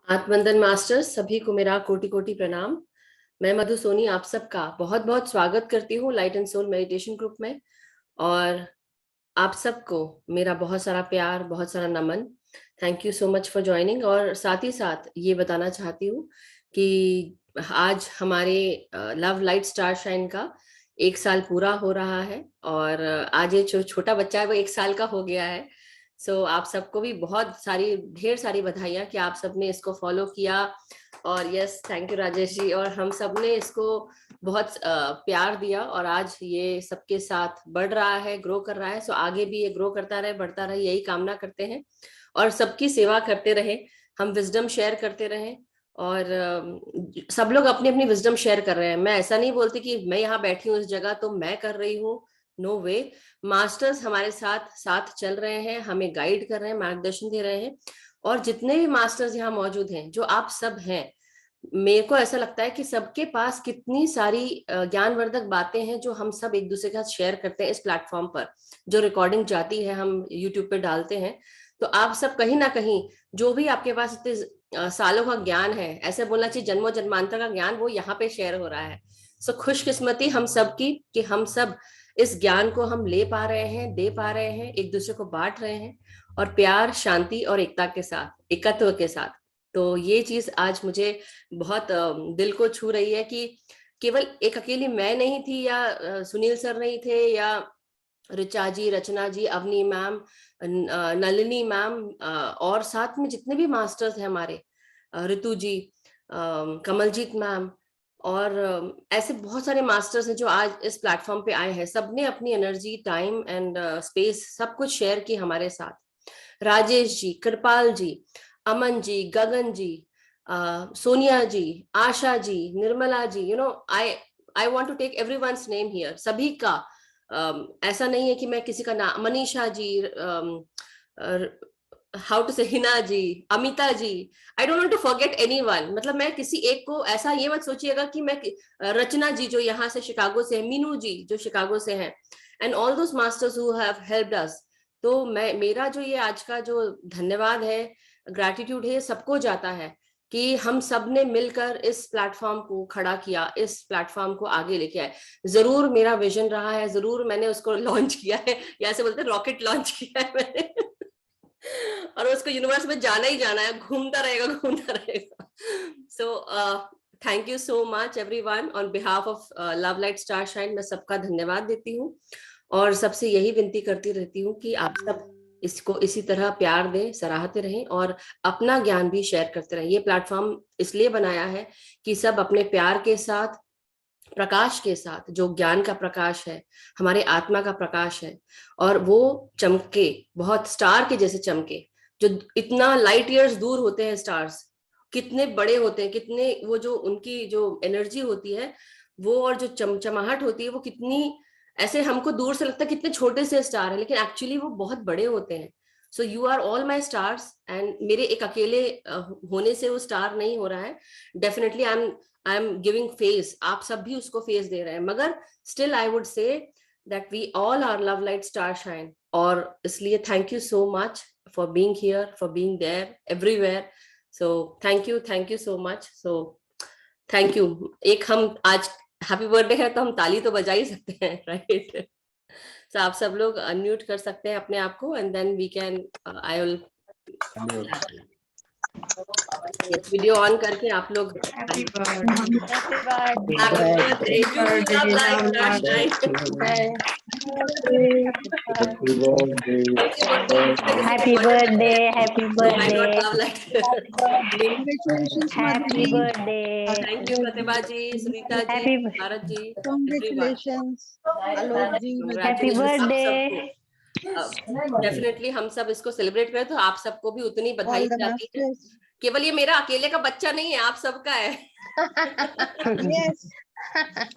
आत्मवंदन masters सभी को मेरा कोटि कोटि प्रणाम। मैं मधु सोनी आप सबका बहुत बहुत स्वागत करती हूँ light and soul meditation group में। और आप सबको मेरा बहुत सारा प्यार, बहुत सारा नमन। Thank you so much for joining. और साथ ही साथ ये बताना चाहती हूँ कि आज हमारे लव लाइट स्टार शाइन का 1 साल पूरा हो रहा है। और आज ये जो छोटा बच्चा है वो 1 साल का हो गया है। आप सबको भी बहुत सारी ढेर सारी बधाइयाँ कि आप सबने इसको फॉलो किया। और yes, thank you Rajesh ji. और हम सब ने इसको बहुत प्यार दिया और आज ये सबके साथ बढ़ रहा है, ग्रो कर रहा है। आगे भी ये ग्रो करता रहे, बढ़ता रहे, यही कामना करते हैं। और सबकी सेवा करते रहे, हम विजडम शेयर करते रहे। और सब लोग अपनी अपनी विजडम शेयर कर रहे हैं। मैं ऐसा नहीं बोलती कि मैं यहाँ बैठी हूँ इस जगह तो मैं कर रही हूँ। नो वे। मास्टर्स हमारे साथ साथ चल रहे हैं, हमें गाइड कर रहे हैं, मार्गदर्शन दे रहे हैं। और जितने भी मास्टर्स यहाँ मौजूद हैं, जो आप सब हैं, मेरे को ऐसा लगता है कि सबके पास कितनी सारी ज्ञानवर्धक बातें हैं जो हम सब एक दूसरे के साथ शेयर करते हैं इस प्लेटफॉर्म पर। जो रिकॉर्डिंग जाती है, हम यूट्यूब पे डालते हैं। तो आप सब कहीं ना कहीं जो भी आपके पास इतने सालों का ज्ञान है, ऐसे बोलना चाहिए जन्मों जन्मांतर का ज्ञान, वो यहाँ पे शेयर हो रहा है। खुशकिस्मती हम सब की कि हम सब इस ज्ञान को हम ले पा रहे हैं, दे पा रहे हैं, एक दूसरे को बांट रहे हैं। और प्यार, शांति और एकता के साथ, एकत्व के साथ। तो ये चीज आज मुझे बहुत दिल को छू रही है कि केवल एक अकेली मैं नहीं थी, या सुनील सर नहीं थे, या ऋचा जी, रचना जी, अवनी मैम, नलिनी मैम, और साथ में जितने भी मास्टर्स हैं हमारे, ऋतु जी, कमलजीत मैम, और ऐसे बहुत सारे मास्टर्स हैं जो आज इस प्लेटफॉर्म पे आए हैं। सबने अपनी एनर्जी, टाइम एंड स्पेस सब कुछ शेयर की हमारे साथ। Rajesh ji, Kripal ji, Aman ji, Gagan ji, Sonia ji, Asha ji, Nirmala ji, I want to take everyone's name here, सभी का। ऐसा नहीं है कि मैं किसी का नाम, Manisha ji, how to say, Hina ji, Amita ji, I don't want to forget anyone. मतलब मैं किसी एक को ऐसा ये मत सोचिएगा कि मैं रचना जी जो यहाँ से शिकागो से है, मीनू जी जो शिकागो से हैं, and all those masters who have helped अस। तो मैं, मेरा जो ये आज का जो धन्यवाद है, ग्रैटिट्यूड है, सबको जाता है कि हम सब ने मिलकर इस प्लेटफॉर्म को खड़ा किया, इस प्लेटफॉर्म को आगे लेके आए। जरूर मेरा विजन रहा है, जरूर मैंने उसको लॉन्च किया है, या ऐसे बोलते हैं रॉकेट लॉन्च किया है मैंने। और उसको यूनिवर्स में जाना ही जाना है, घूमता रहेगा, घूमता रहेगा। Thank you so much everyone. On behalf of love light star shine मैं सबका धन्यवाद देती हूँ। और सबसे यही विनती करती रहती हूँ कि आप सब इसको इसी तरह प्यार दें, सराहते रहें और अपना ज्ञान भी शेयर करते रहें। ये प्लेटफॉर्म इसलिए बनाया है कि सब अपने प्यार के साथ, प्रकाश के साथ, जो ज्ञान का प्रकाश है, हमारे आत्मा का प्रकाश है, और वो चमके, बहुत स्टार के जैसे चमके। जो इतना लाइट ईयर्स दूर होते हैं स्टार्स, कितने बड़े होते हैं, कितने वो जो उनकी जो एनर्जी होती है वो, और जो चमचमाहट होती है वो कितनी, ऐसे हमको दूर से लगता है कितने छोटे से स्टार है, लेकिन एक्चुअली वो बहुत बड़े होते हैं। You are all my stars. And मेरे एक अकेले होने से वो स्टार नहीं हो रहा है। Definitely I am giving face, आप सब भी उसको फेस दे रहे हैं, मगर still I would say that we all are love light star shine. और इसलिए thank you so much for being here, for being there everywhere. Thank you so much. Thank you. एक हम आज हैप्पी बर्थडे है तो हम ताली तो बजा ही सकते हैं, राइट? आप सब लोग अनम्यूट कर सकते हैं अपने आप को, and then we can, I will video on करके आप लोग Happy birthday. Happy birthday to Love Light Star Shine. Happy birthday, happy Oh my God, birthday, Love Light. Congratulations, happy Madhuri. birthday, Thank you Pratibha ji, Sunita ji, happy Bharat ji, everyone. Congratulations, Alok ji, happy Congratulations आप सबको। birthday. Definitely हम सब इसको celebrate करें तो आप सबको भी उतनी बधाई all the जाती है। masters. केवल ये मेरा अकेले का बच्चा नहीं है, आप सबका है। Yes,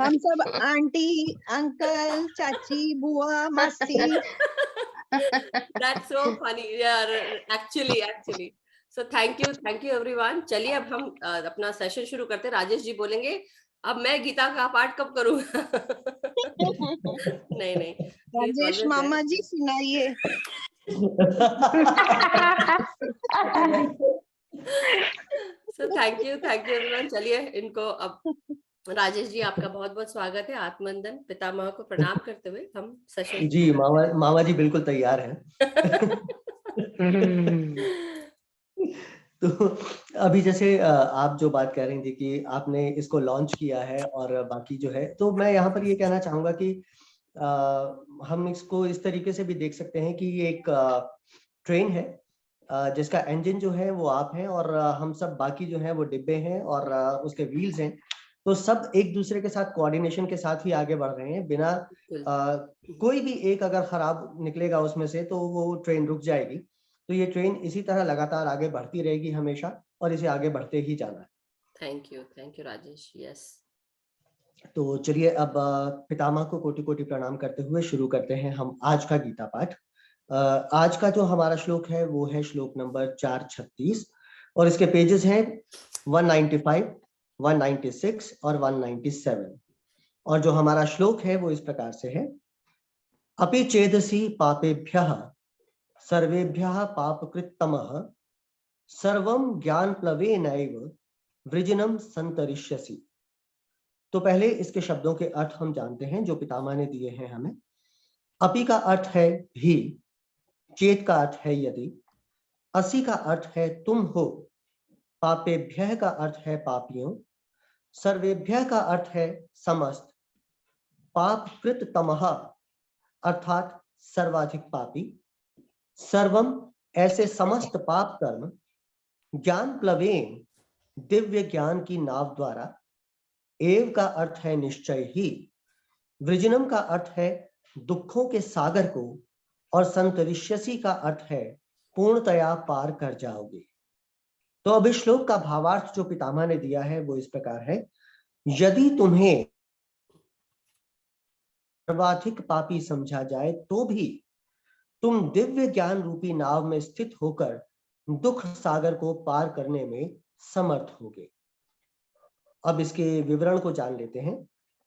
हम सब आंटी, अंकल, चाची, बुआ, मासी. That's so funny. Yeah, actually. So thank you everyone. चलिए अब हम अपना सेशन शुरू करते हैं। राजेश जी बोलेंगे अब मैं गीता का पाठ कब करूँगा? नहीं, राजेश मामा जी सुनाइए. Thank you everyone. चलिए इनको अब, राजेश जी आपका बहुत बहुत स्वागत है। आत्मवंदन पितामह को प्रणाम करते हुए हम सेशन जी मामा जी बिल्कुल तैयार हैं। तो अभी जैसे आप जो बात कह रही थी कि आपने इसको लॉन्च किया है और बाकी जो है, तो मैं यहाँ पर ये कहना चाहूंगा कि हम इसको इस तरीके से भी देख सकते हैं कि ये एक ट्रेन है जिसका इंजन जो है वो आप हैं और हम सब बाकी जो है वो डिब्बे हैं और उसके व्हील्स हैं। तो सब एक दूसरे के साथ कोऑर्डिनेशन के साथ ही आगे बढ़ रहे हैं। बिना कोई भी एक अगर खराब निकलेगा उसमें से तो वो ट्रेन रुक जाएगी। तो ये ट्रेन इसी तरह लगातार आगे बढ़ती रहेगी हमेशा, और इसे आगे बढ़ते ही जाना है। Thank you Rajesh. यस, तो चलिए अब पितामह को कोटि कोटि प्रणाम करते हुए शुरू करते हैं हम आज का गीता पाठ। आज का जो हमारा श्लोक है वो है श्लोक नंबर 436 और इसके पेजेस हैं 195, 196 और 197। और जो हमारा श्लोक है वो इस प्रकार से है, अपि चेदसि पापेभ्यः सर्वेभ्यः पापकृत्तमः सर्वं ज्ञानप्लवेनैव वृजनं संतरिष्यसि। तो पहले इसके शब्दों के अर्थ हम जानते हैं जो पितामह ने दिए हैं हमें। अपि का अर्थ है भी, चेत का अर्थ है यदि, असि का अर्थ है तुम हो, पापेभ्यः का अर्थ है पापियों, सर्वेभ्यः का अर्थ है समस्त, पापकृत तमः अर्थात सर्वाधिक पापी, सर्वम ऐसे समस्त पाप कर्म, ज्ञान प्लवेन दिव्य ज्ञान की नाव द्वारा, एव का अर्थ है निश्चय ही, वृजनम का अर्थ है दुखों के सागर को, और संतरिष्यसि का अर्थ है पूर्णतया पार कर जाओगे। तो अब इस श्लोक का भावार्थ जो पितामह ने दिया है वो इस प्रकार है, यदि तुम्हें सर्वाधिक पापी समझा जाए तो भी तुम दिव्य ज्ञान रूपी नाव में स्थित होकर दुख सागर को पार करने में समर्थ होगे। अब इसके विवरण को जान लेते हैं।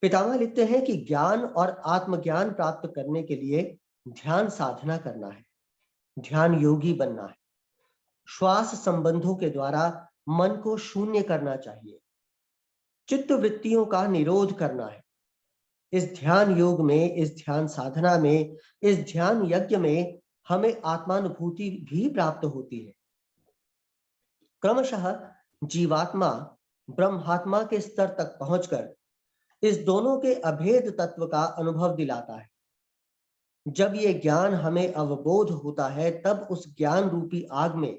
पितामह लिखते हैं कि ज्ञान और आत्मज्ञान प्राप्त करने के लिए ध्यान साधना करना है, ध्यान योगी बनना है, श्वास संबंधों के द्वारा मन को शून्य करना चाहिए, चित्त वृत्तियों का निरोध करना है। इस ध्यान योग में, इस ध्यान साधना में, इस ध्यान यज्ञ में हमें आत्मानुभूति भी प्राप्त होती है। क्रमशः जीवात्मा ब्रह्मात्मा के स्तर तक पहुंचकर इस दोनों के अभेद तत्व का अनुभव दिलाता है। जब ये ज्ञान हमें अवबोध होता है तब उस ज्ञान रूपी आग में,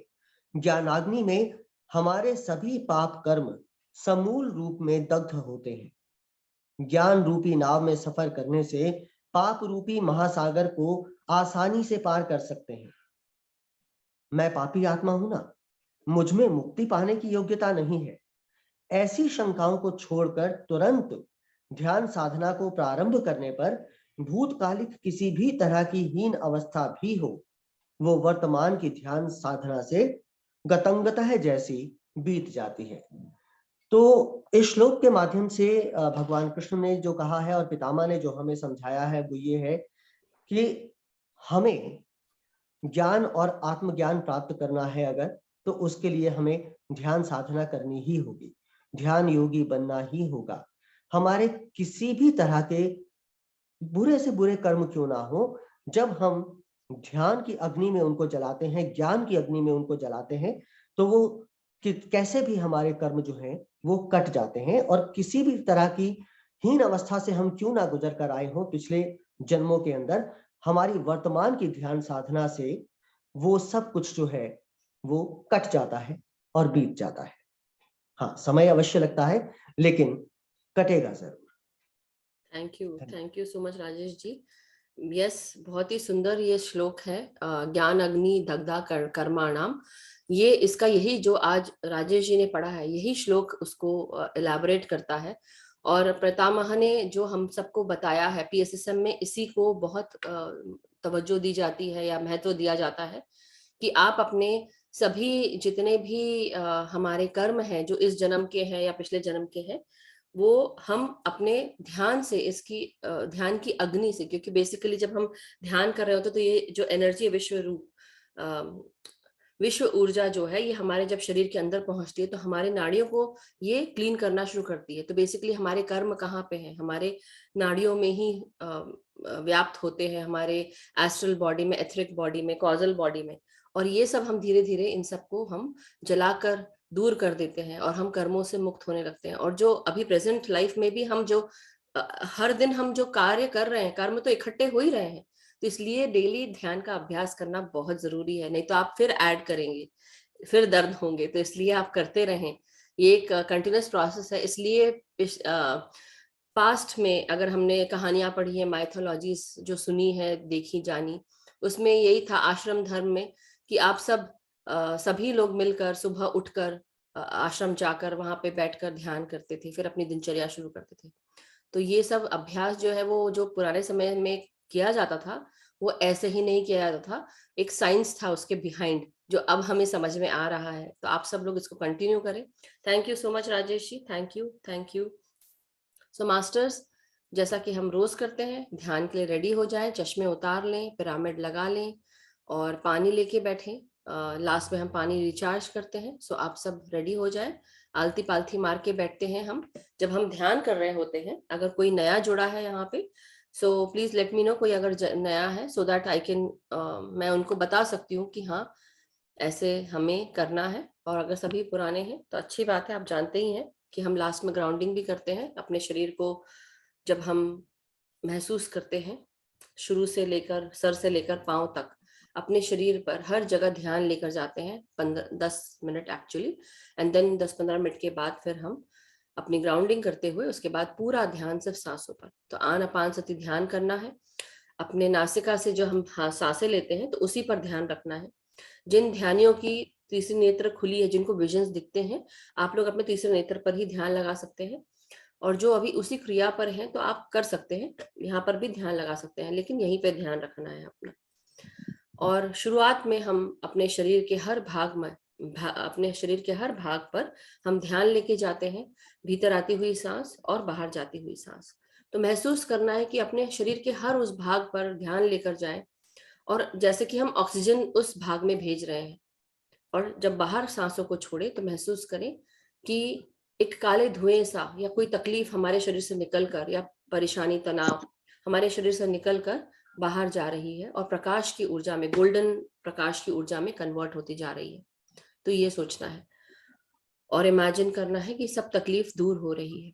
ज्ञानाग्नि में हमारे सभी पाप कर्म समूल रूप में दग्ध होते हैं। ज्ञान रूपी नाव में सफर करने से पाप रूपी महासागर को आसानी से पार कर सकते हैं। मैं पापी आत्मा हूं ना, मुझ में मुक्ति पाने की योग्यता नहीं है, ऐसी शंकाओं को छोड़कर तुरंत ध्यान साधना को प्रारंभ करने पर भूतकालिक किसी भी तरह की हीन अवस्था भी हो, वो वर्तमान की ध्यान साधना से गतंगतः जैसी बीत जाती है। तो इस श्लोक के माध्यम से भगवान कृष्ण ने जो कहा है और पितामह ने जो हमें समझाया है वो ये है कि हमें ज्ञान और आत्मज्ञान प्राप्त करना है अगर, तो उसके लिए हमें ध्यान साधना करनी ही होगी, ध्यान योगी बनना ही होगा। हमारे किसी भी तरह के बुरे से बुरे कर्म क्यों ना हो, जब हम ध्यान की अग्नि में उनको जलाते हैं, ज्ञान की अग्नि में उनको जलाते हैं, तो वो कैसे भी हमारे कर्म जो हैं वो कट जाते हैं। और किसी भी तरह की हीन अवस्था से हम क्यों ना गुजर कर आए हों पिछले जन्मों के अंदर, हमारी वर्तमान की ध्यान साधना से वो सब कुछ जो है वो कट जाता है और बीत जाता है। हाँ, समय अवश्य लगता है लेकिन कटेगा जरूर। Thank you so much Rajesh ji. Yes, बहुत ही सुंदर ये श्लोक है, ज्ञान अग्नि दग्धा कर्माणाम। ये इसका यही जो आज राजेश जी ने पढ़ा है, यही श्लोक उसको इलैबोरेट करता है। और पितामह ने जो हम सबको बताया है, पीएसएसएम में इसी को बहुत तवज्जो दी जाती है या महत्व दिया जाता है कि आप अपने सभी जितने भी हमारे कर्म हैं जो इस जन्म के हैं या पिछले जन्म के हैं, वो हम अपने ध्यान से, इसकी ध्यान की अग्नि से, क्योंकि बेसिकली जब हम ध्यान कर रहे होते तो ये जो एनर्जी है विश्व रूप, विश्व ऊर्जा जो है ये हमारे जब शरीर के अंदर पहुंचती है तो हमारे नाड़ियों को ये क्लीन करना शुरू करती है। तो बेसिकली हमारे कर्म कहाँ पे हैं? हमारे नाड़ियों में ही व्याप्त होते हैं, हमारे एस्ट्रल बॉडी में, एथरिक बॉडी में, कॉजल बॉडी में। और ये सब हम धीरे धीरे इन सबको हम जलाकर दूर कर देते हैं और हम कर्मों से मुक्त होने लगते हैं। और जो अभी प्रेजेंट लाइफ में भी हम जो हर दिन हम जो कार्य कर रहे हैं, कर्म तो इकट्ठे हो ही रहे हैं। तो इसलिए डेली ध्यान का अभ्यास करना बहुत जरूरी है, नहीं तो आप फिर ऐड करेंगे, फिर दर्द होंगे। तो इसलिए आप करते रहें, ये एक कंटिन्यूस प्रोसेस है। इसलिए पास्ट में अगर हमने कहानियां पढ़ी है, माइथोलॉजीज जो सुनी है, देखी जानी, उसमें यही था आश्रम धर्म में कि आप सब सभी लोग मिलकर सुबह उठकर आश्रम जाकर वहां पे बैठकर ध्यान करते थे, फिर अपनी दिनचर्या शुरू करते थे। तो ये सब अभ्यास जो है वो जो पुराने समय में किया जाता था वो ऐसे ही नहीं किया जाता था, एक साइंस था उसके बिहाइंड जो अब हमें समझ में आ रहा है। तो आप सब लोग इसको कंटिन्यू करें। Thank you so much Rajesh ji, thank you, thank you. So masters, जैसा कि हम रोज करते हैं, ध्यान के लिए रेडी हो जाएं, चश्मे उतार लें, पिरामिड लगा लें और पानी लेके बैठें। लास्ट में हम पानी रिचार्ज करते हैं। सो आप सब रेडी हो जाएं, आलती पालथी मार के बैठते हैं हम जब हम ध्यान कर रहे होते हैं। अगर कोई नया जुड़ा है यहाँ पे, so please let me know, कोई अगर नया है, सो दैट आई कैन, मैं उनको बता सकती हूँ कि हाँ ऐसे हमें करना है। और अगर सभी पुराने हैं तो अच्छी बात है, आप जानते ही हैं कि हम लास्ट में ग्राउंडिंग भी करते हैं अपने शरीर को। जब हम महसूस करते हैं शुरू से लेकर, सर से लेकर पांव तक, अपने शरीर पर हर जगह ध्यान लेकर जाते हैं 10 minute actually, and then 10-15 minute के बाद फिर हम अपनी ग्राउंडिंग करते हुए उसके बाद पूरा ध्यान सिर्फ सांसों पर। तो आन अपान सती ध्यान करना है। अपने नासिका से जो हम सांसें लेते हैं तो उसी पर ध्यान रखना है। जिन ध्यानियों की तीसरी नेत्र खुली है, जिनको विजन्स दिखते हैं, आप लोग अपने तीसरे नेत्र पर ही ध्यान लगा सकते हैं। और जो अभी उसी क्रिया पर हैं तो आप कर सकते हैं, यहाँ पर भी ध्यान लगा सकते हैं, लेकिन यहीं पे ध्यान रखना है अपना। और शुरुआत में हम अपने शरीर के हर भाग में, अपने शरीर के हर भाग पर हम ध्यान लेके जाते हैं, भीतर आती हुई सांस और बाहर जाती हुई सांस। तो महसूस करना है कि अपने शरीर के हर उस भाग पर ध्यान लेकर जाएं और जैसे कि हम ऑक्सीजन उस भाग में भेज रहे हैं। और जब बाहर सांसों को छोड़े तो महसूस करें कि एक काले धुएं सा या कोई तकलीफ हमारे शरीर से निकलकर, या परेशानी, तनाव हमारे शरीर से निकलकर बाहर जा रही है और प्रकाश की ऊर्जा में, गोल्डन प्रकाश की ऊर्जा में कन्वर्ट होती जा रही है। तो ये सोचना है और इमेजिन करना है कि सब तकलीफ दूर हो रही है।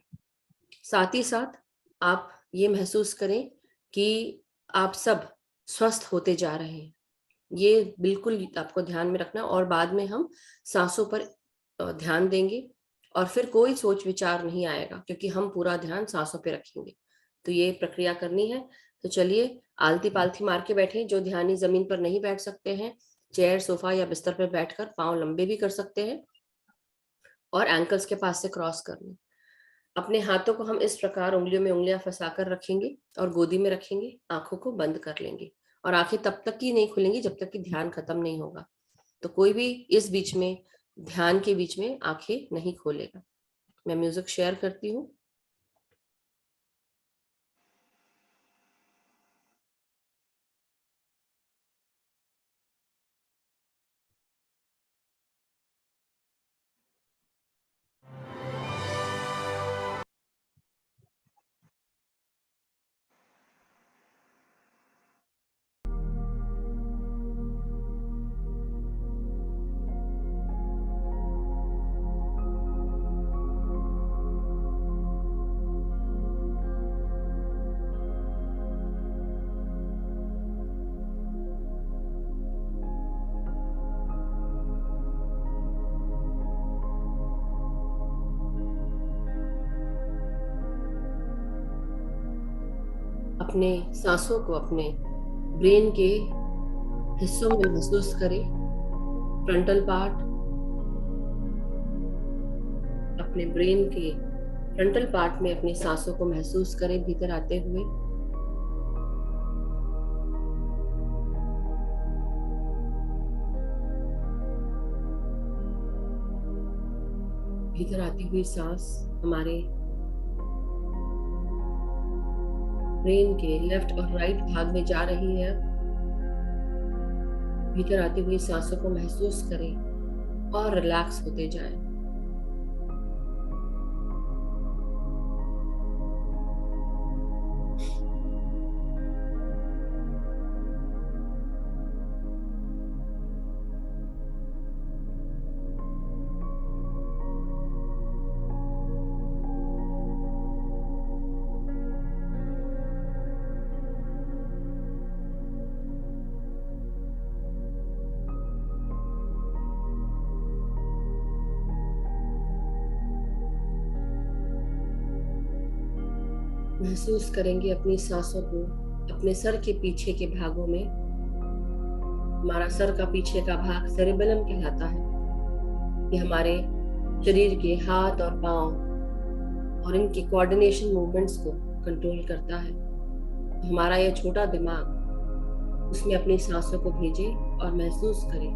साथ ही साथ आप ये महसूस करें कि आप सब स्वस्थ होते जा रहे हैं। ये बिल्कुल आपको ध्यान में रखना। और बाद में हम सांसों पर ध्यान देंगे और फिर कोई सोच विचार नहीं आएगा क्योंकि हम पूरा ध्यान सांसों पे रखेंगे। तो ये प्रक्रिया करनी है। तो चलिए आलती पालथी मार के बैठे। जो ध्यानी जमीन पर नहीं बैठ सकते हैं, चेयर, सोफा या बिस्तर पर बैठकर पांव लंबे भी कर सकते हैं और एंकल्स के पास से क्रॉस कर लें। अपने हाथों को हम इस प्रकार उंगलियों में उंगलियां फंसाकर रखेंगे और गोदी में रखेंगे, आंखों को बंद कर लेंगे और आंखें तब तक ही नहीं खुलेंगी जब तक कि ध्यान खत्म नहीं होगा। तो कोई भी इस बीच में, ध्यान के बीच में आंखें नहीं खोलेगा। मैं म्यूजिक शेयर करती हूँ। अपने सांसों को अपने ब्रेन के हिस्सों में महसूस करें। फ्रंटल पार्ट, अपने ब्रेन के फ्रंटल पार्ट में अपनी सांसों को महसूस करें भीतर आते हुए। भीतर आती हुई सांस हमारे ब्रेन के लेफ्ट और राइट भाग में जा रही है भीतर आती हुई सांसों को महसूस करें और रिलैक्स होते जाएं। महसूस करेंगे अपनी सांसों को अपने सर के पीछे के भागों में। हमारा सर का पीछे का भाग सेरेबेलम कहलाता है। ये हमारे शरीर के हाथ और पांव और इनके कोऑर्डिनेशन मूवमेंट्स को कंट्रोल करता है। तो हमारा ये छोटा दिमाग उसमें अपनी सांसों को भेजे और महसूस करे।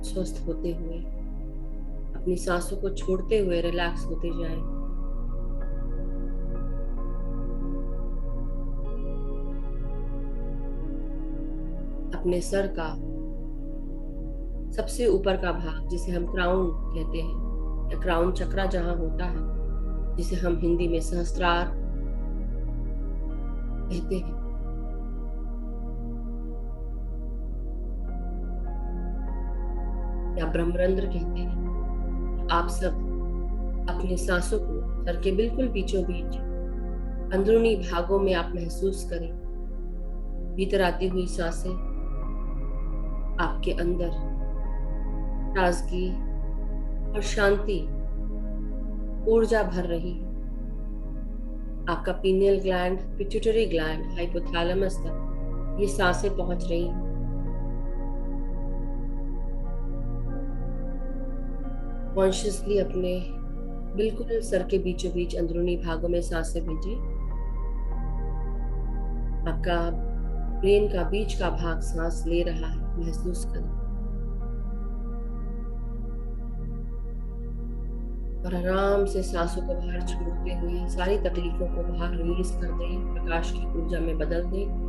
स्वस्थ होते हुए अपनी सांसों को छोड़ते हुए रिलैक्स होते जाएं। अपने सर का सबसे ऊपर का भाग जिसे हम क्राउन कहते हैं, या क्राउन चक्रा जहां होता है, जिसे हम हिंदी में सहस्त्रार कहते हैं, या ब्रह्मरंध्र कहते हैं। आप सब अपने सांसों को सर के बिल्कुल बीचों बीच अंदरूनी भागों में आप महसूस करें। भीतर आती हुई सांसें आपके अंदर ताजगी और शांति, ऊर्जा भर रही है। आपका pineal gland, pituitary gland, hypothalamus तक ये सांसें पहुंच रही हैं। कॉन्शियसली अपने बिल्कुल सर के बीचों बीच अंदरूनी भागों में सांसें भेजें। आपका ब्रेन का बीच का भाग सांस ले रहा है, महसूस करें। और आराम से सांसों को बाहर छोड़ते हुए सारी तकलीफों को बाहर रिलीज कर दें, प्रकाश की ऊर्जा में बदल दें।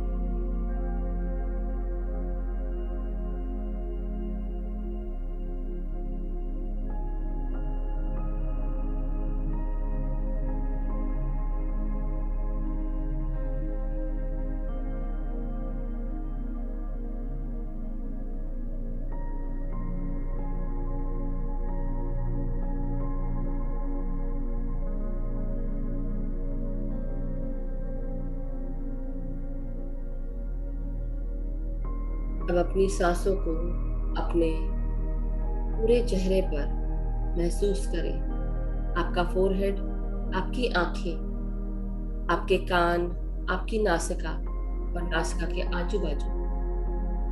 अब अपनी सांसों को अपने पूरे चेहरे पर महसूस करें। आपका फोरहेड, आपकी आंखें, आपके कान, आपकी नासिका और नासिका के आजू बाजू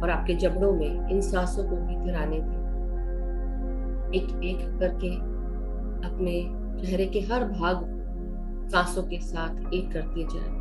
और आपके जबड़ों में इन सांसों को भीतर आने दें। एक एक करके अपने चेहरे के हर भाग को सांसों के साथ एक करते जाएं।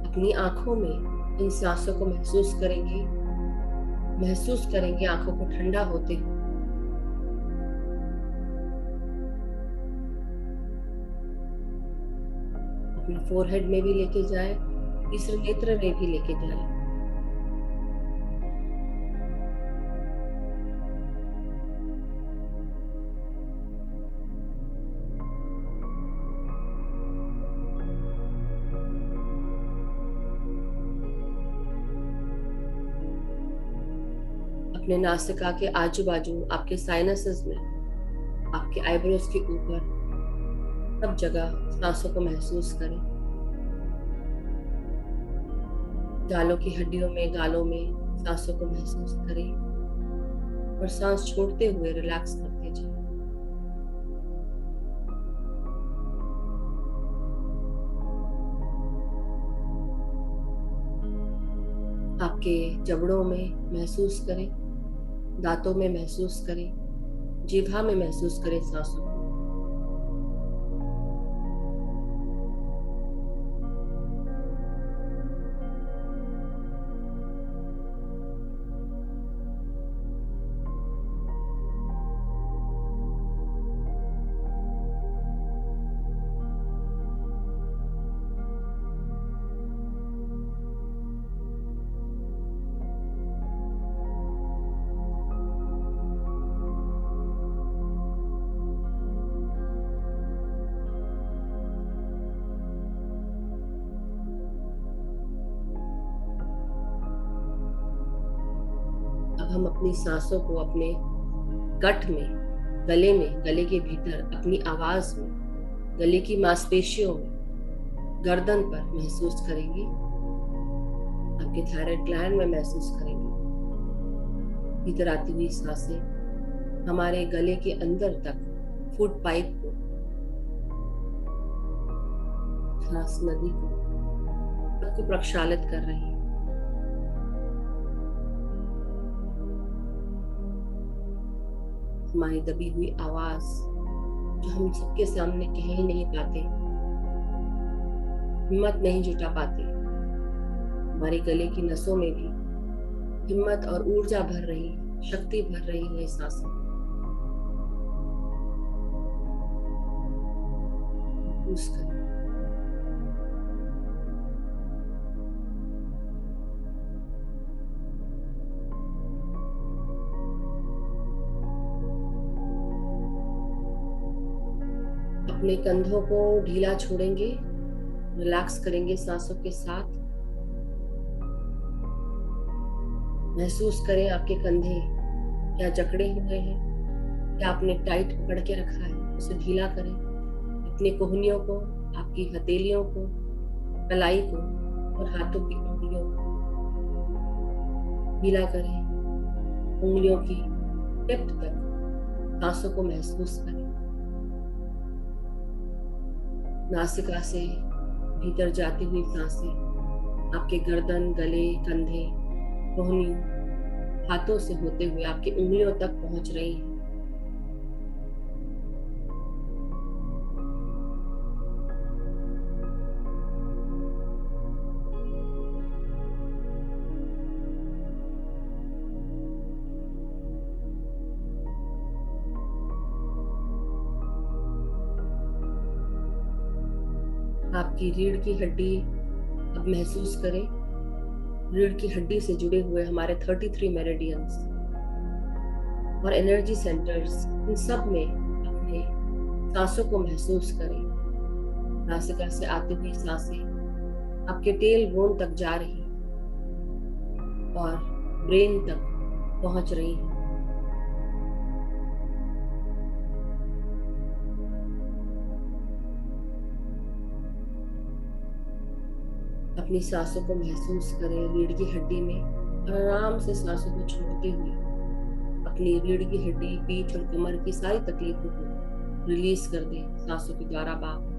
अपनी आंखों में इन सांसों को महसूस करेंगे आंखों को ठंडा होते हुए। अपने फोरहेड में भी लेके जाए, तीसरे नेत्र में भी लेके जाए। अपने नासिका के आजू बाजू, आपके साइनसेस में, आपके आईब्रोज के ऊपर, सब जगह सांसों को महसूस करें। गालों की हड्डियों में, गालों में सांसों को महसूस करें और सांस छोड़ते हुए रिलैक्स करते जाएं। आपके जबड़ों में महसूस करें, दांतों में महसूस करें, जीभा में महसूस करें सांसों को। अब हम अपनी सांसों को अपने गट में, गले में, गले के भीतर, अपनी आवाज में, गले की मांसपेशियों में, गर्दन पर महसूस करेंगे, आपके थायराइड ग्लैंड में महसूस करेंगे। भीतर आती हुई सांसें हमारे गले के अंदर तक फूड पाइप को, सांस नदी को प्रक्षालित कर रही है। हमारी दबी हुई आवाज जो हम सबके सामने कह ही नहीं पाते, हिम्मत नहीं जुटा पाते, हमारे गले की नसों में भी हिम्मत और ऊर्जा भर रही है, शक्ति भर रही है सांसें। महसूस करें। अपने कंधों को ढीला छोड़ेंगे, रिलैक्स करेंगे सांसों के साथ। महसूस करें आपके कंधे क्या जकड़े हुए हैं, क्या आपने टाइट पकड़ के रखा है, उसे ढीला करें। अपने कोहनियों को, आपकी हथेलियों को, कलाई को और हाथों की उंगलियों को ढीला करें। उंगलियों की टिप तक सांसों को महसूस करें। नासिका से भीतर जाती हुई सांसें आपके गर्दन, गले, कंधे, कोहनियों, हाथों से होते हुए आपकी उंगलियों तक पहुंच रही हैं। आपकी रीढ़ की हड्डी अब महसूस करें। रीढ़ की हड्डी से जुड़े हुए हमारे 33 मेरिडियंस और एनर्जी सेंटर्स, इन सब में अपने सांसों को महसूस करें। नासिका से आती हुई सांसें आपके टेल बोन तक जा रही और ब्रेन तक पहुंच रही हैं। अपनी सांसों को महसूस करें रीढ़ की हड्डी में और आराम से सांसों को छोड़ते हुए अपनी रीढ़ की हड्डी, पीठ और कमर की सारी तकलीफों को रिलीज कर दें सांसों के द्वारा बाहर।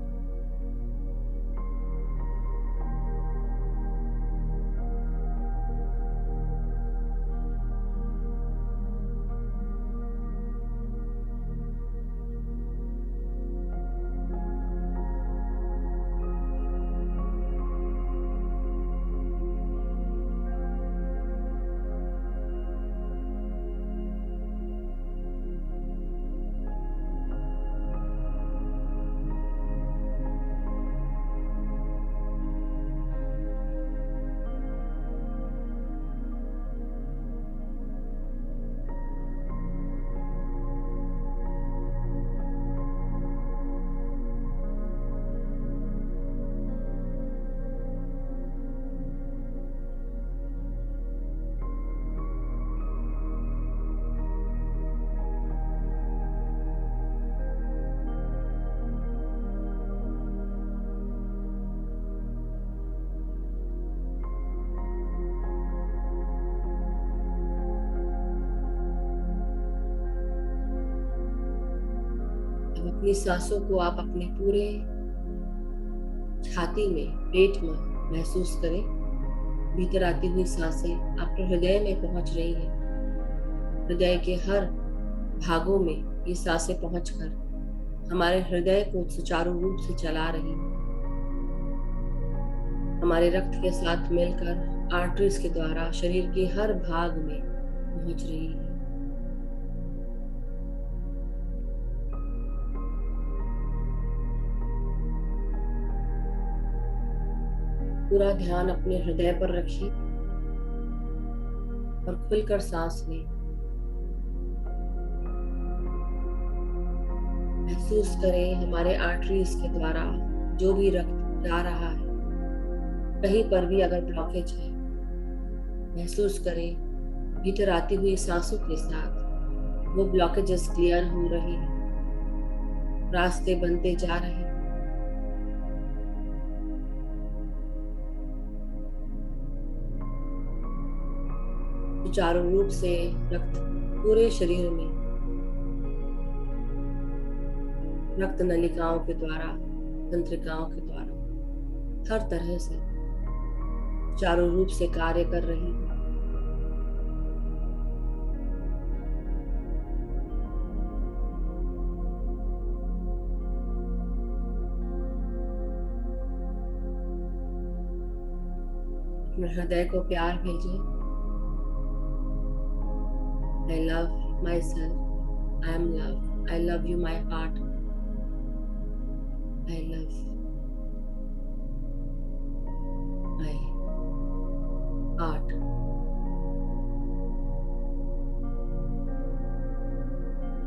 अपनी सांसों को आप अपने पूरे छाती में, पेट में महसूस करें। भीतर आती हुई सांसें आपके हृदय में पहुंच रही हैं। हृदय के हर भागों में ये सांसें पहुंचकर हमारे हृदय को सुचारू रूप से चला रही हैं। हमारे रक्त के साथ मिलकर आर्टरीज के द्वारा शरीर के हर भाग में पहुंच रही है। पूरा ध्यान अपने हृदय पर रखिए और खुलकर सांस लें। महसूस करें हमारे आर्टरीज के द्वारा जो भी रक्त जा रहा है, कहीं पर भी अगर ब्लॉकेज है, महसूस करें भीतर आती हुई सांसों के साथ वो ब्लॉकेजेस क्लियर हो रहे हैं, रास्ते बनते जा रहे हैं। सुचारू रूप से रक्त पूरे शरीर में रक्त नलिकाओं के द्वारा, तंत्रिकाओं के द्वारा हर तरह से सुचारू रूप से कार्य कर रही है। अपने हृदय को प्यार भेजें। I love myself. I am love. I love you, my heart. I love my heart.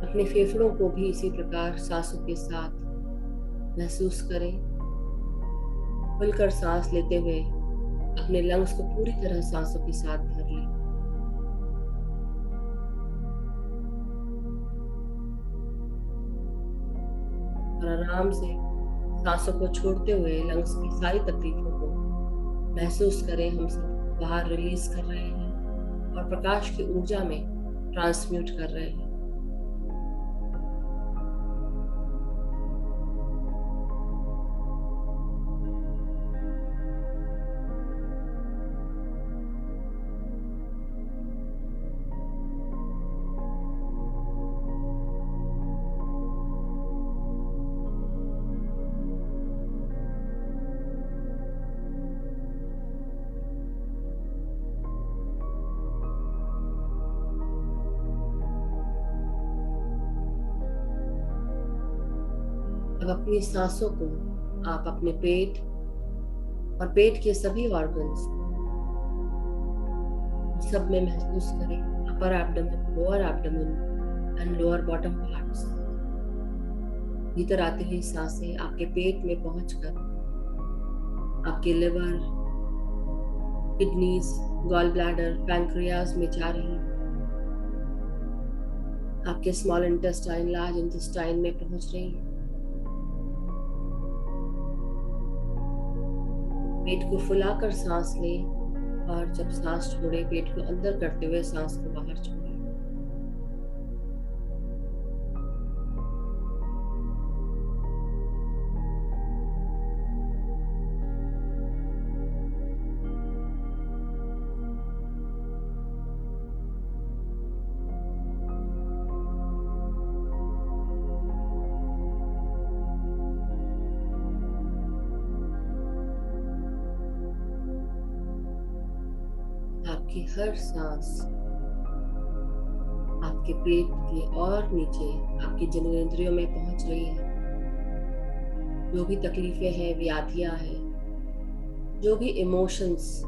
अपने फेफड़ों को भी इसी प्रकार सांसों के साथ महसूस करें। खुलकर सांस लेते हुए अपने लंग्स को पूरी तरह सांसों के साथ भर लें। और आराम से सांसों को छोड़ते हुए लंग्स की सारी तकलीफों को महसूस करें हम सब बाहर रिलीज कर रहे हैं और प्रकाश की ऊर्जा में ट्रांसम्यूट कर रहे हैं। अब अपनी सांसों को आप अपने पेट और पेट के सभी ऑर्गन्स सब में महसूस करें। Upper abdomen, lower abdomen and lower bottom parts. भीतर आती हुई सांसें आपके पेट में पहुंचकर आपके liver, kidneys, gall bladder, pancreas में जा रही हैं। आपके स्मॉल इंटेस्टाइन, लार्ज इंटेस्टाइन में पहुंच रही हैं। पेट को फुलाकर सांस लें और जब सांस छोड़े पेट को अंदर करते हुए सांस को बाहर छोड़ें। आपकी हर सांस आपके पेट के और नीचे आपकी जननेंद्रियों में पहुंच रही है। जो भी तकलीफें हैं, व्याधियां हैं, जो भी इमोशंस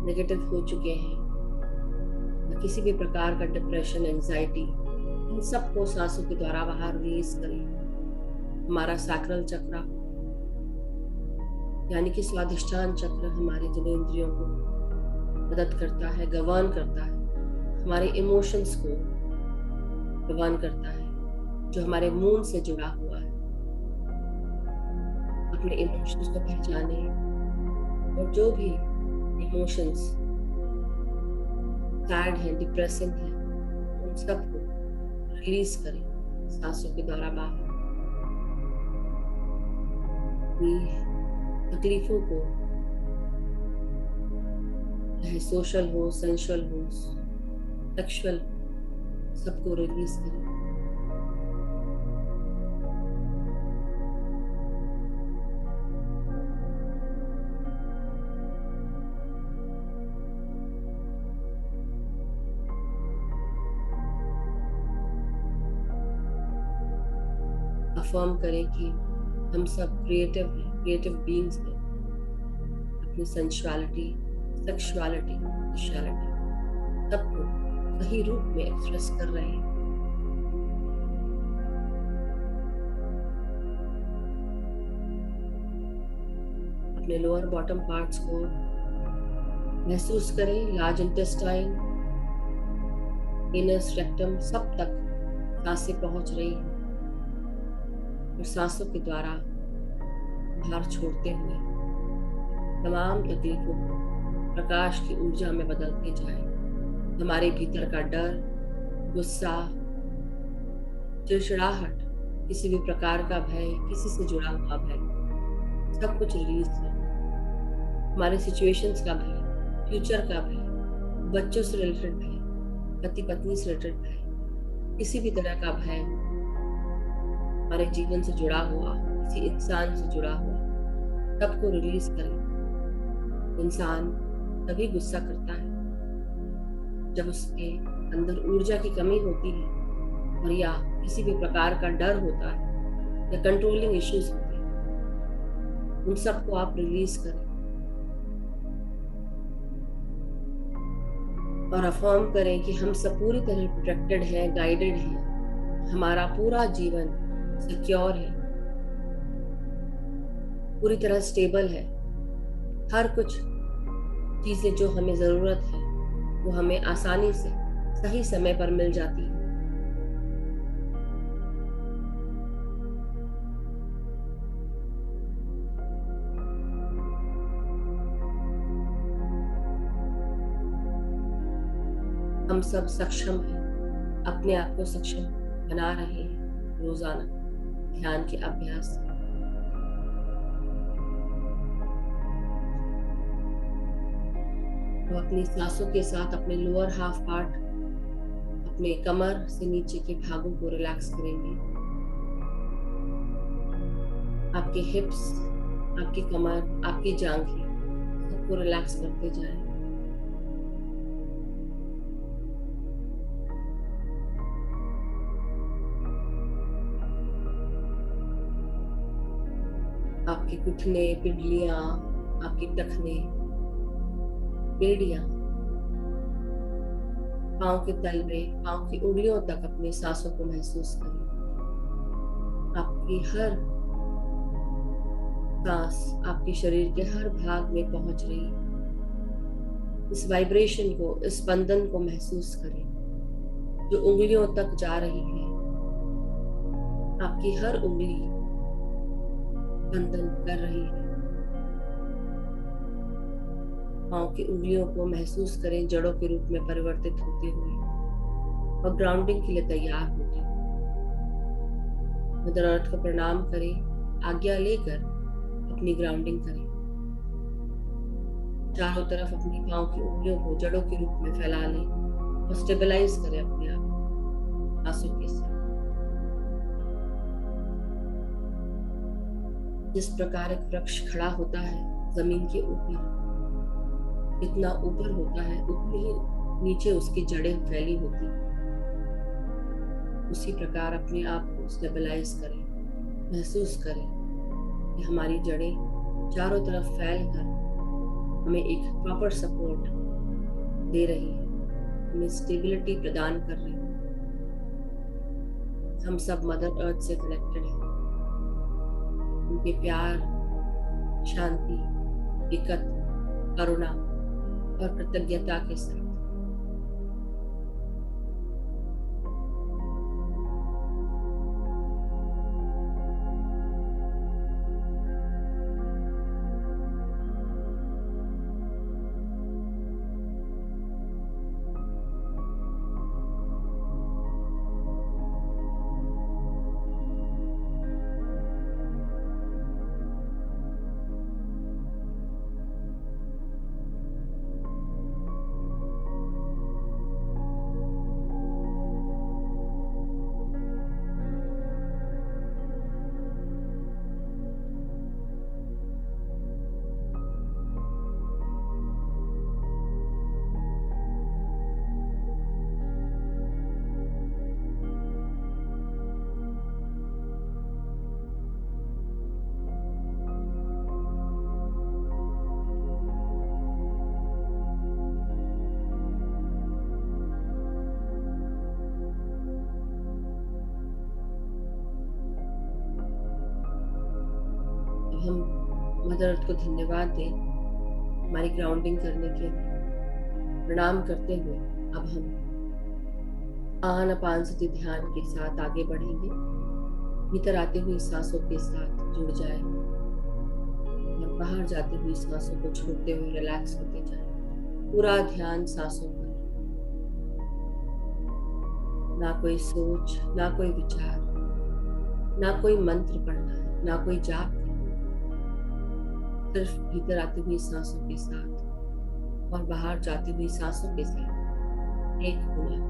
नेगेटिव हो चुके हैं, या किसी भी प्रकार का डिप्रेशन, एंजाइटी, इन सब को सांसों के द्वारा बाहर रिलीज करें। हमारा सैक्रल चक्र यानी कि स्वादिष्ठान चक्र हमारे जननेंद्रियों को मदद करता है, गवर्न करता है, हमारे इमोशंस को गवर्न करता है, जो हमारे मून से जुड़ा हुआ है। अपने इमोशंस को पहचाने और जो भी इमोशंस सैड है, डिप्रेसिंग है, उन सबको रिलीज करें सांसों के द्वारा बाहर। अपनी तकलीफों को चाहे सोशल हो, सेंशुअल हो, सेक्सुअल, सबको रिलीज करें। अफर्म करें कि हम सब क्रिएटिव हैं, क्रिएटिव बीइंग्स हैं। अपनी सेंसुअलिटी, सेक्सुअलिटी, सोशलिटी सबको सही रूप में एक्सप्रेस कर रहे हैं। अपने लोअर बॉटम पार्ट्स को महसूस करें। लार्ज इंटेस्टाइन, एनस, रेक्टम सब तक सांसें पहुंच रही हैं और सांसों के द्वारा बाहर छोड़ते हुए तमाम तकलीफों को प्रकाश की ऊर्जा में बदलते जाए। हमारे भीतर का डर, गुस्सा, चिड़चिड़ाहट, किसी भी प्रकार का भय, किसी से जुड़ा हुआ भय, सब कुछ रिलीज करें। हमारे सिचुएशंस का भय, फ्यूचर का भय, बच्चों से रिलेटेड भय, पति पत्नी से रिलेटेड भय, किसी भी तरह का भय हमारे जीवन से जुड़ा हुआ, किसी इंसान से जुड़ा हुआ, सबको रिलीज करें। इंसान तभी गुस्सा करता है जब उसके अंदर ऊर्जा की कमी होती है और या किसी भी प्रकार का डर होता है या कंट्रोलिंग इश्यूज होते हैं। उन सबको आप रिलीज करें और अफर्म करें कि हम सब पूरी तरह प्रोटेक्टेड हैं, गाइडेड हैं। हमारा पूरा जीवन सिक्योर है, पूरी तरह स्टेबल है। हर कुछ चीजें जो हमें जरूरत है वो हमें आसानी से सही समय पर मिल जाती है। हम सब सक्षम हैं, अपने आप को सक्षम बना रहे हैं रोजाना ध्यान के अभ्यास से। तो अपनी सांसों के साथ अपने लोअर हाफ पार्ट, अपने कमर से नीचे के भागों को रिलैक्स करेंगे। आपके हिप्स, आपकी कमर, आपकी जांघें सबको रिलैक्स करते जाएं। आपके घुटने, पिंडलियां, आपके टखने, बेड़ियां, पांव के तल में, पांव की उंगलियों तक अपनी सांसों को महसूस करें। आपकी हर सांस आपके शरीर के हर भाग में पहुंच रही है। इस वाइब्रेशन को, इस स्पंदन को महसूस करें जो उंगलियों तक जा रही है। आपकी हर उंगली स्पंदन कर रही है। पांव की उंगलियों को महसूस करें जड़ों के रूप में परिवर्तित होते हुए और ग्राउंडिंग के लिए तैयार होते हुए। मदर अर्थ को प्रणाम करें, आज्ञा लेकर अपनी ग्राउंडिंग करें। चारों तरफ अपनी पांव की उंगलियों को जड़ों के रूप में फैला लें और स्टेबलाइज करें अपने आप सांसों के साथ। जिस प्रकार एक वृक्ष खड़ा होता है जमीन के ऊपर, जितना ऊपर होता है उतनी ही नीचे उसकी जड़ें फैली होती हैं। उसी प्रकार अपने आप को स्टेबलाइज करें, महसूस करें कि हमारी जड़ें चारों तरफ फैलकर हमें एक प्रॉपर सपोर्ट दे रही है, हमें स्टेबिलिटी प्रदान कर रही है। हम सब मदर अर्थ से कनेक्टेड हैं, उनके प्यार, शांति, एकत्व, करुणा और कृतज्ञता के साथ। मदर अर्थ को धन्यवाद दें हमारी ग्राउंडिंग करने के लिए। प्रणाम करते हुए अब हम आनापानसति ध्यान के साथ आगे बढ़ेंगे। भीतर आते हुए सांसों के साथ जुड़ जाए और बाहर जाते हुए सांसों को छोड़ते हुए रिलैक्स होते जाए। पूरा ध्यान सांसों पर, ना कोई सोच, ना कोई विचार, ना कोई मंत्र पढ़ना है, ना कोई जाप करना है। सिर्फ भीतर आते हुए सांसों के साथ और बाहर जाते हुए सांसों के साथ एक होना।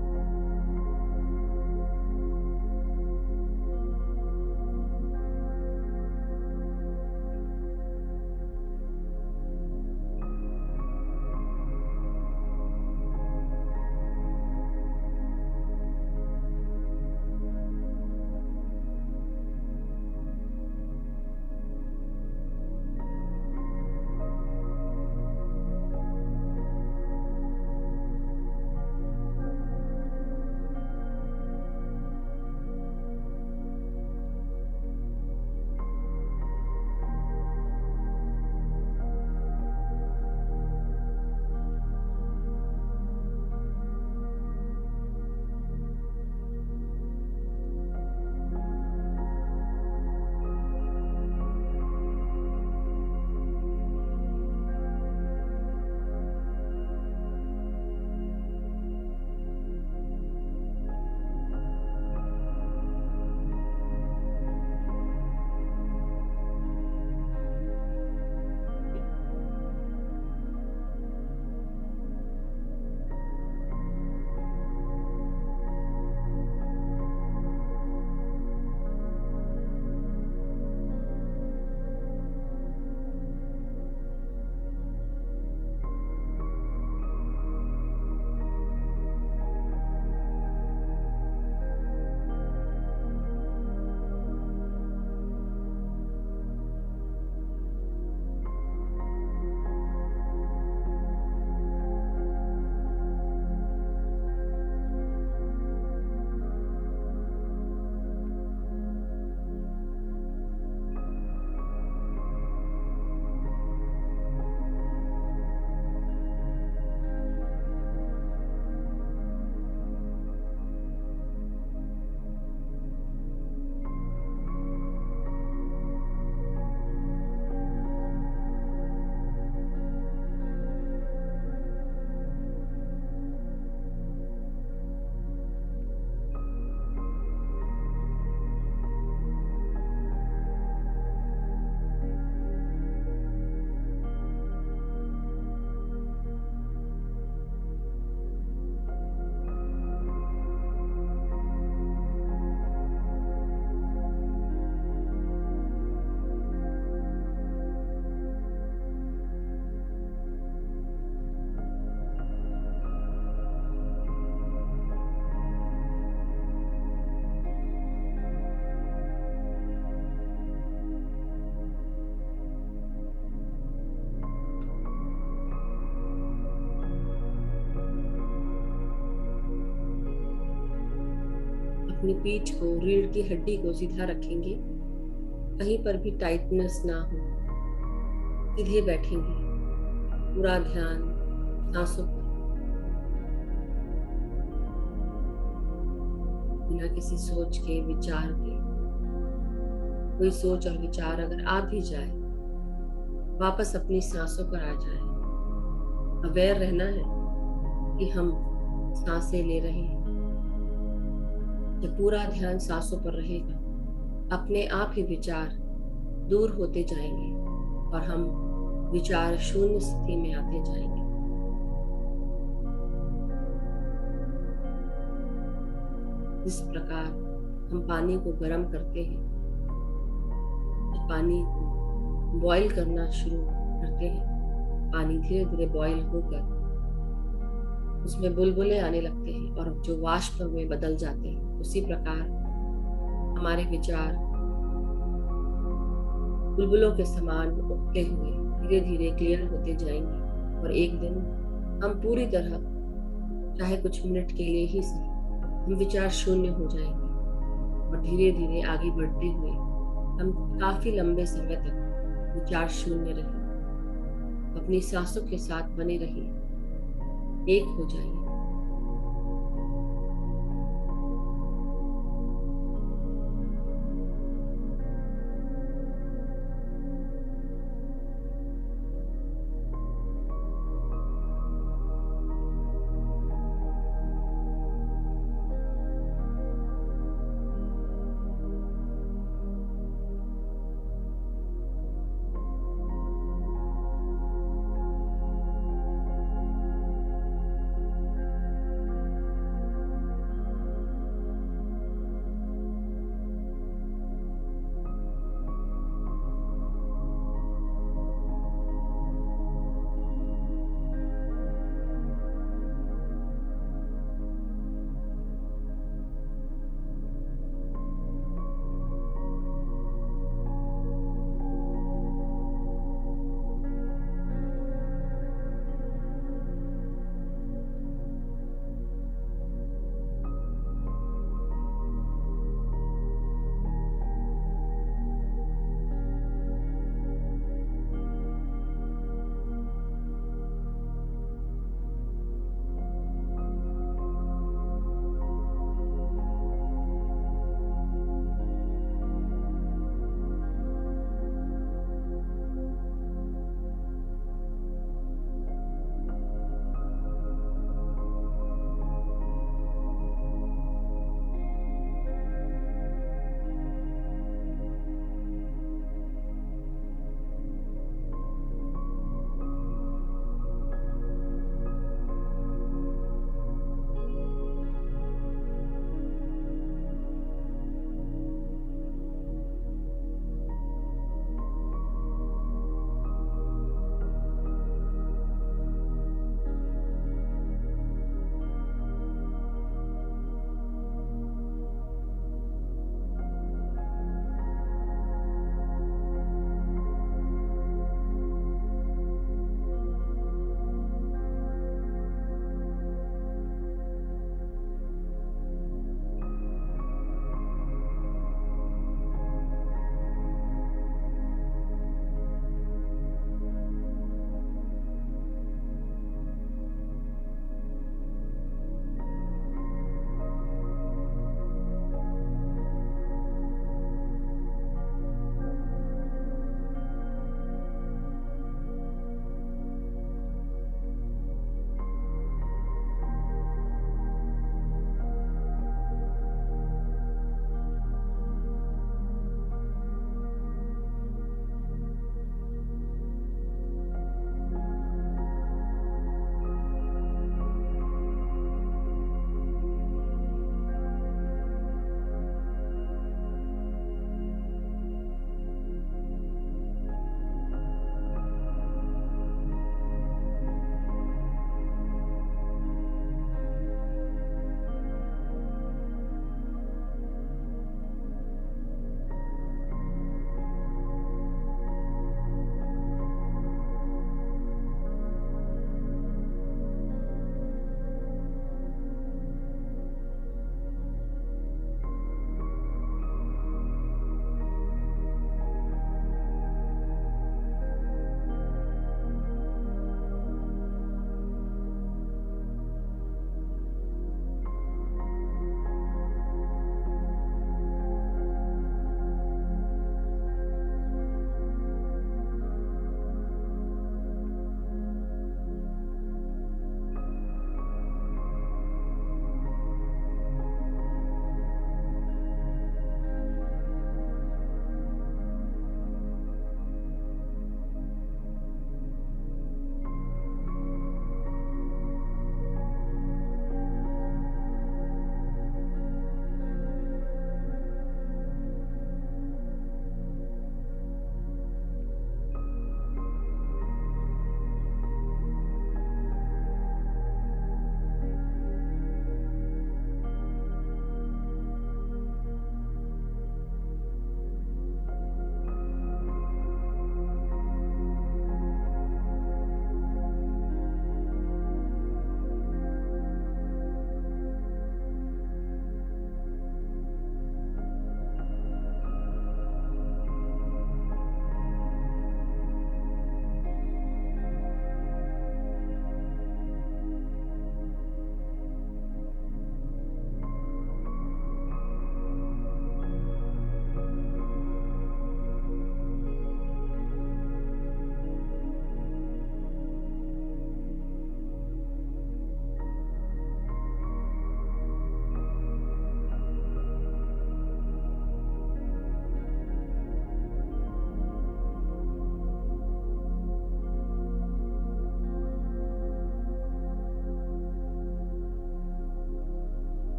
अपनी पीठ को, रीढ़ की हड्डी को सीधा रखेंगे, कहीं पर भी टाइटनेस ना हो। सीधे बैठेंगे, पूरा ध्यान सांसों पर, बिना किसी सोच के, विचार के। कोई सोच और विचार अगर आ भी जाए, वापस अपनी सांसों पर आ जाए। अवेयर रहना है कि हम सांसें ले रहे हैं। जब पूरा ध्यान सांसों पर रहेगा, अपने आप ही विचार दूर होते जाएंगे और हम विचार शून्य स्थिति में आते जाएंगे। जिस प्रकार हम पानी को गर्म करते हैं, पानी को बॉईल करना शुरू करते हैं, पानी धीरे धीरे बॉईल होकर उसमें बुलबुले आने लगते हैं और जो वाष्प में बदल जाते हैं, उसी प्रकार हमारे विचार बुलबुलों के समान उठते हुए धीरे धीरे क्लियर होते जाएंगे और एक दिन हम पूरी तरह, चाहे कुछ मिनट के लिए ही सही, हम विचार शून्य हो जाएंगे और धीरे धीरे आगे बढ़ते हुए हम काफी लंबे समय तक विचार शून्य रहिए, अपनी सांसों के साथ बने रहिए, एक हो जाइए।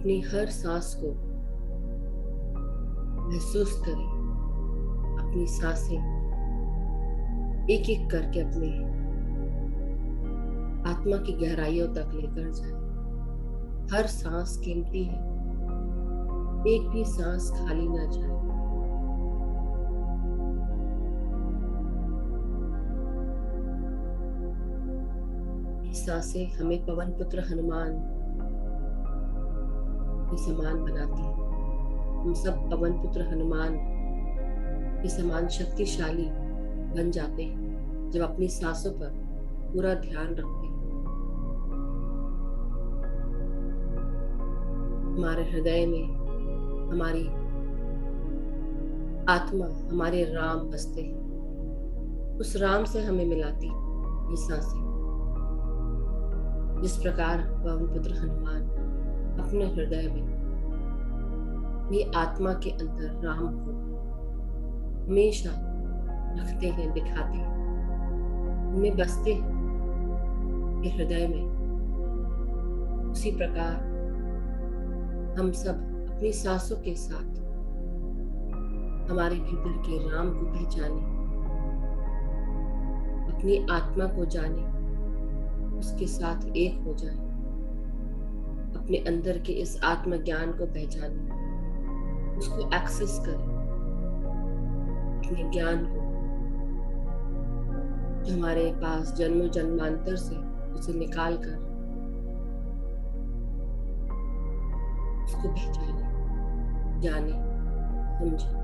अपनी हर सांस को महसूस करें। अपनी सांसें एक एक करके अपने आत्मा की गहराइयों तक लेकर जाए। हर सांस कीमती है, एक भी सांस खाली ना जाए। ये सांसें हमें पवन पुत्र हनुमान के समान बनाती है। हम सब पवन पुत्र हनुमान के समान शक्तिशाली बन जाते हैं जब अपनी सांसों पर पूरा ध्यान रखते हैं। हमारे हृदय में हमारी आत्मा, हमारे राम बसते हैं। उस राम से हमें मिलाती ये सांसें। जिस प्रकार पवन पुत्र हनुमान अपने हृदय में ये आत्मा के अंदर राम को हमेशा रखते हैं, दिखाते हैं, उनमें बसते हैं ये हृदय में, उसी प्रकार हम सब अपनी सांसों के साथ हमारे भीतर के राम को पहचाने, अपनी आत्मा को जाने, उसके साथ एक हो जाए, अपने अंदर के इस आत्मज्ञान को पहचाने, उसको एक्सेस करें, अपने ज्ञान को जो हमारे पास जन्मों जन्मांतर से उसे निकाल कर उसको पहचाने, जाने, समझे।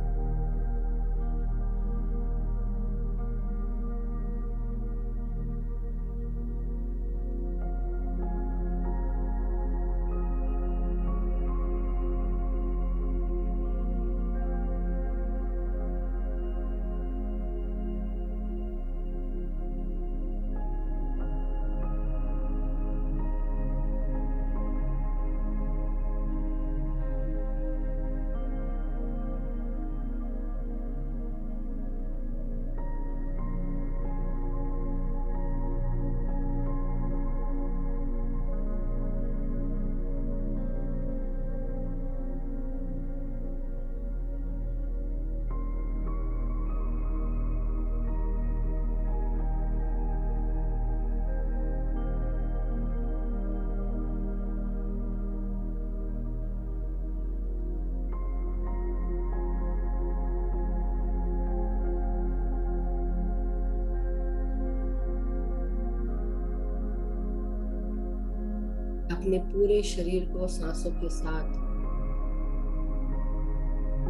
अपने पूरे शरीर को सांसों के साथ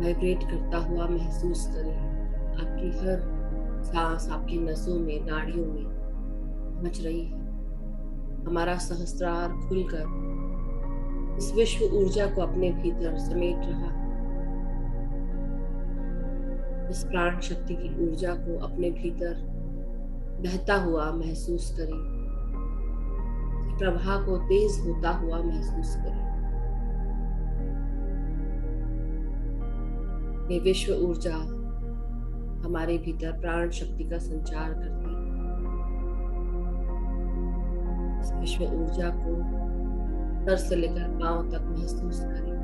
वाइब्रेट करता हुआ महसूस करें। आपकी हर सांस आपकी नसों में, नाड़ियों में पहुंच रही है। हमारा सहस्त्रार खुलकर इस विश्व ऊर्जा को अपने भीतर समेट रहा है। इस प्राण शक्ति की ऊर्जा को अपने भीतर बहता हुआ महसूस करें। प्रवाह को तेज होता हुआ महसूस करें। ये विश्व ऊर्जा हमारे भीतर प्राण शक्ति का संचार करती है। इस विश्व ऊर्जा को सर से लेकर पांव तक महसूस करें।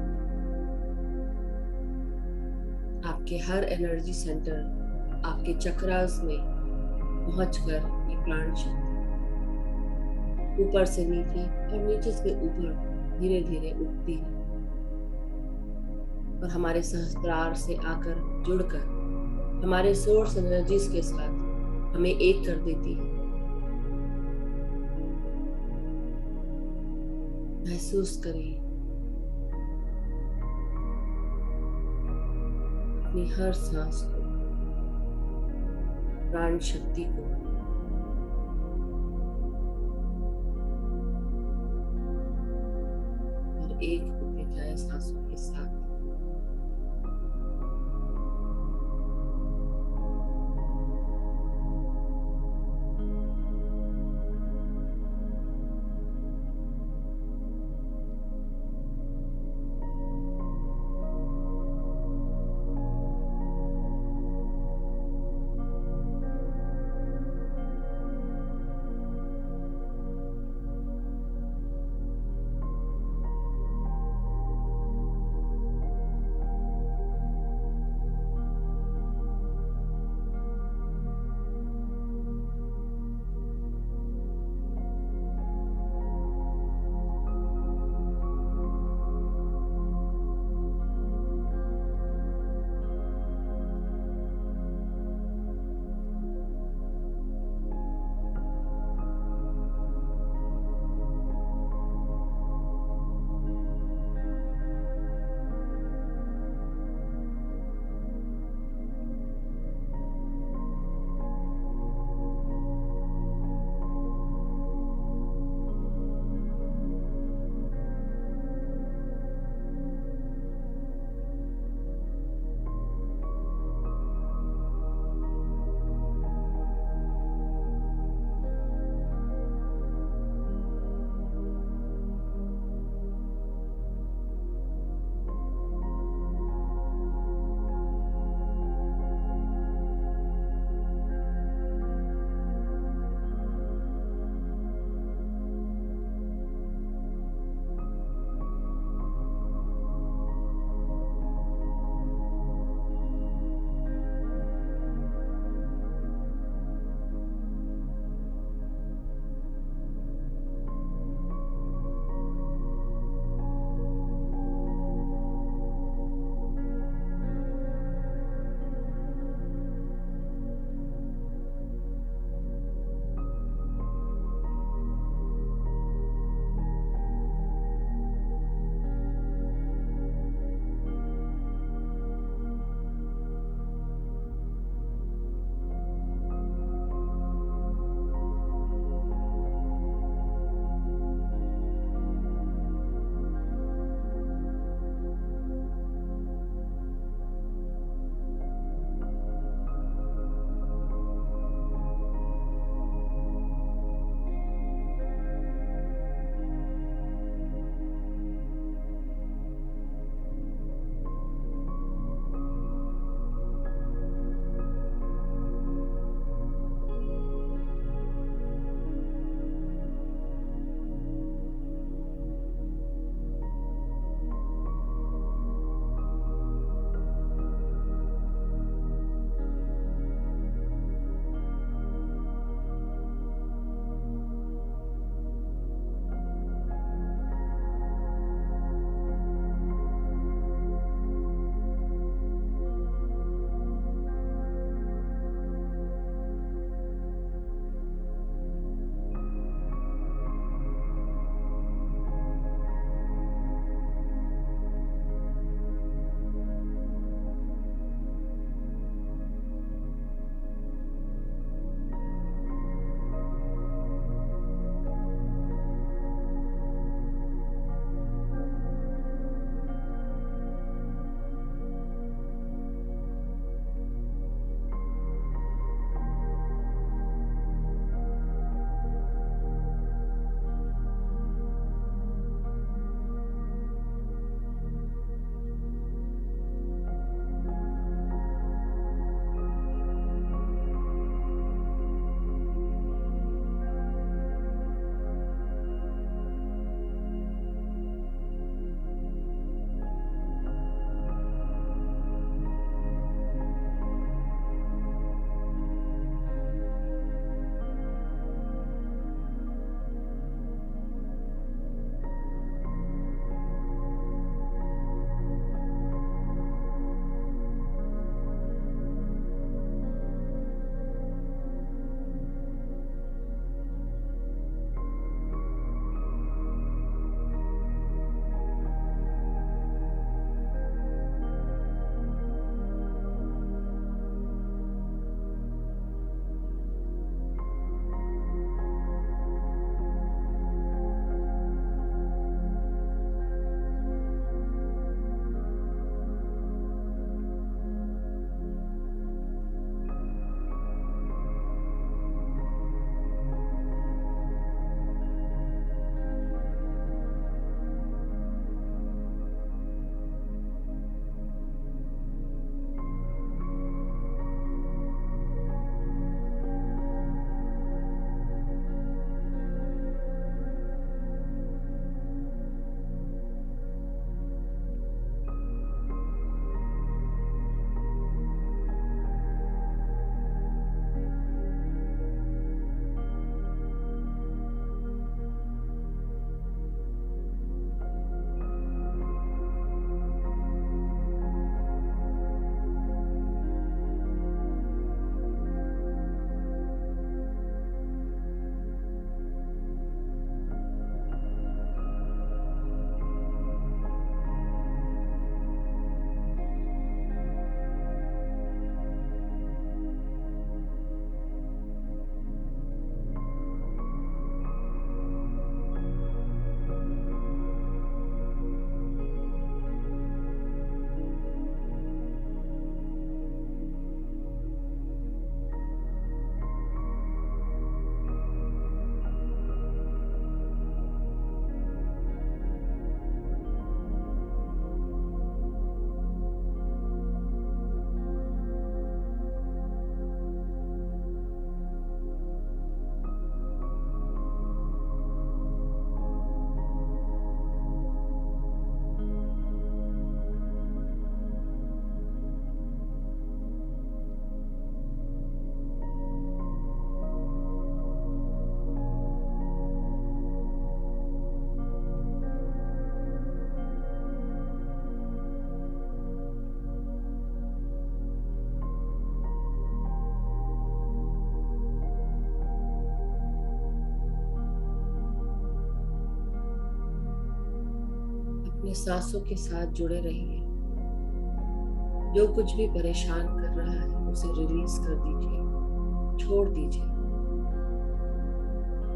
आपके हर एनर्जी सेंटर, आपके चक्रास में पहुंचकर ये प्राण शक्ति ऊपर से नीचे और नीचे से ऊपर धीरे धीरे उठती है और हमारे सहस्त्रार से आकर जुड़कर हमारे सोर्स एनर्जीज के साथ हमें एक कर देती है। महसूस करें अपनी हर सांस को, प्राण शक्ति को एक होते जाए सांसों के साथ। अपने सांसों के साथ जुड़े रहिए। जो कुछ भी परेशान कर रहा है उसे रिलीज कर दीजिए, छोड़ दीजिए।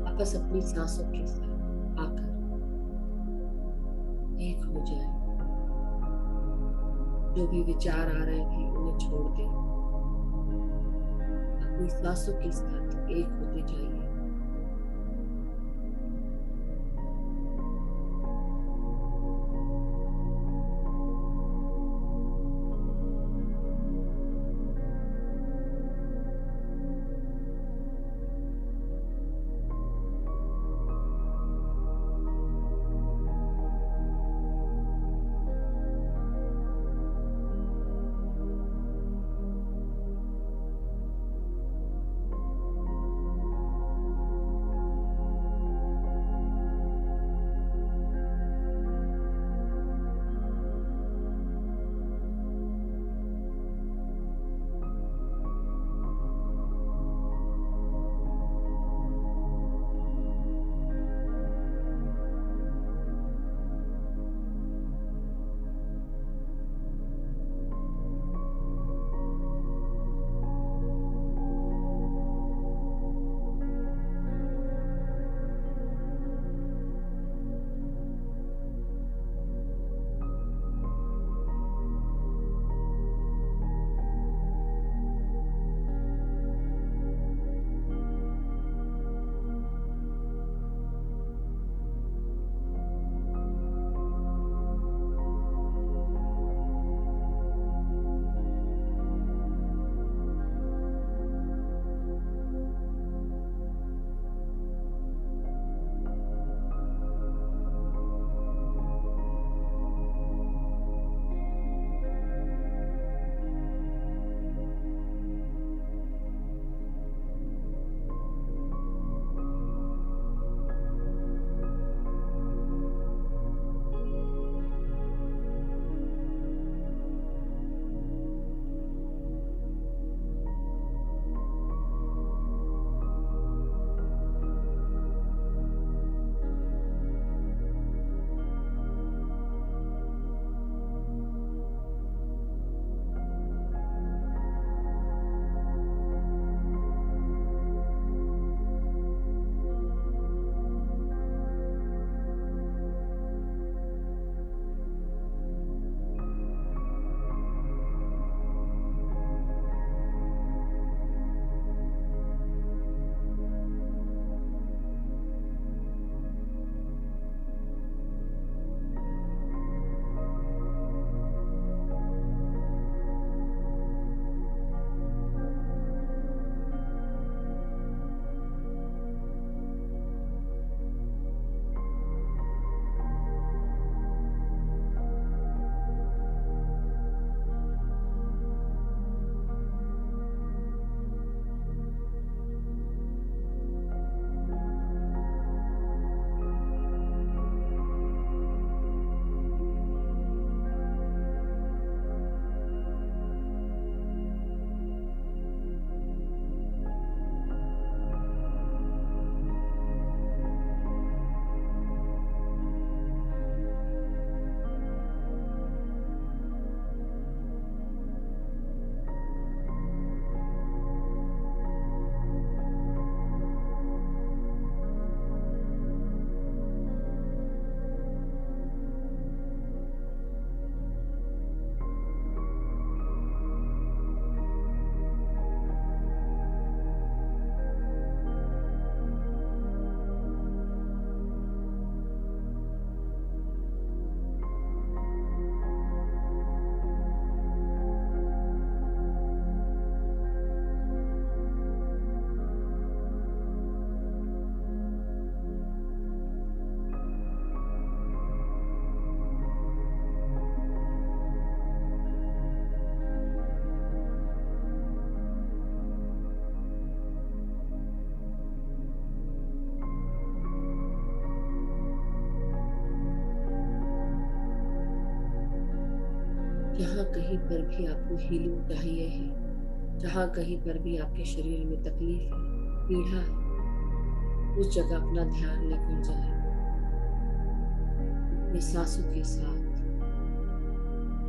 वापस अपनी सांसों के साथ आकर एक हो जाए। जो भी विचार आ रहे हैं उन्हें छोड़ दें। अपनी सांसों के साथ एक होते जाइए। जहाँ कहीं पर भी आपको हीलिंग चाहिए है, जहाँ कहीं पर भी आपके शरीर में तकलीफ है, पीड़ा है, उस जगह अपना ध्यान लेकर जाए अपनी सांसों के साथ।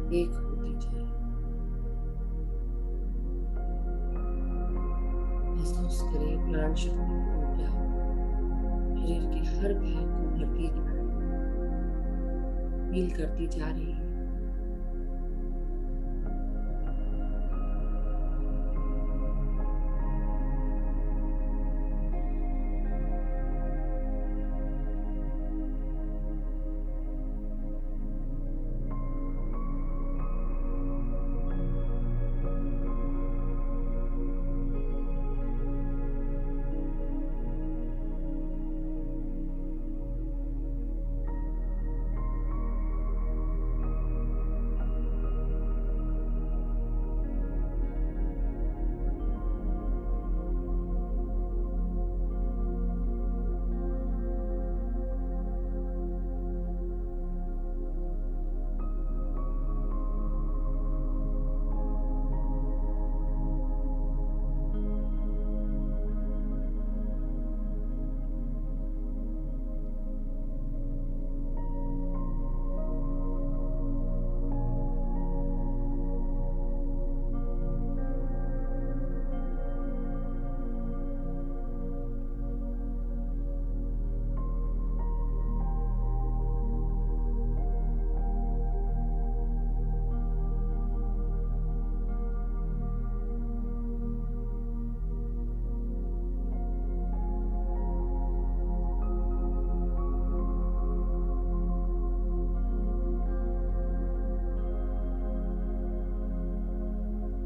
एक होती जाए। महसूस करें प्राण शक्ति की ऊर्जा शरीर के हर भाग को भरती जा रही है, फील करती जा रही है।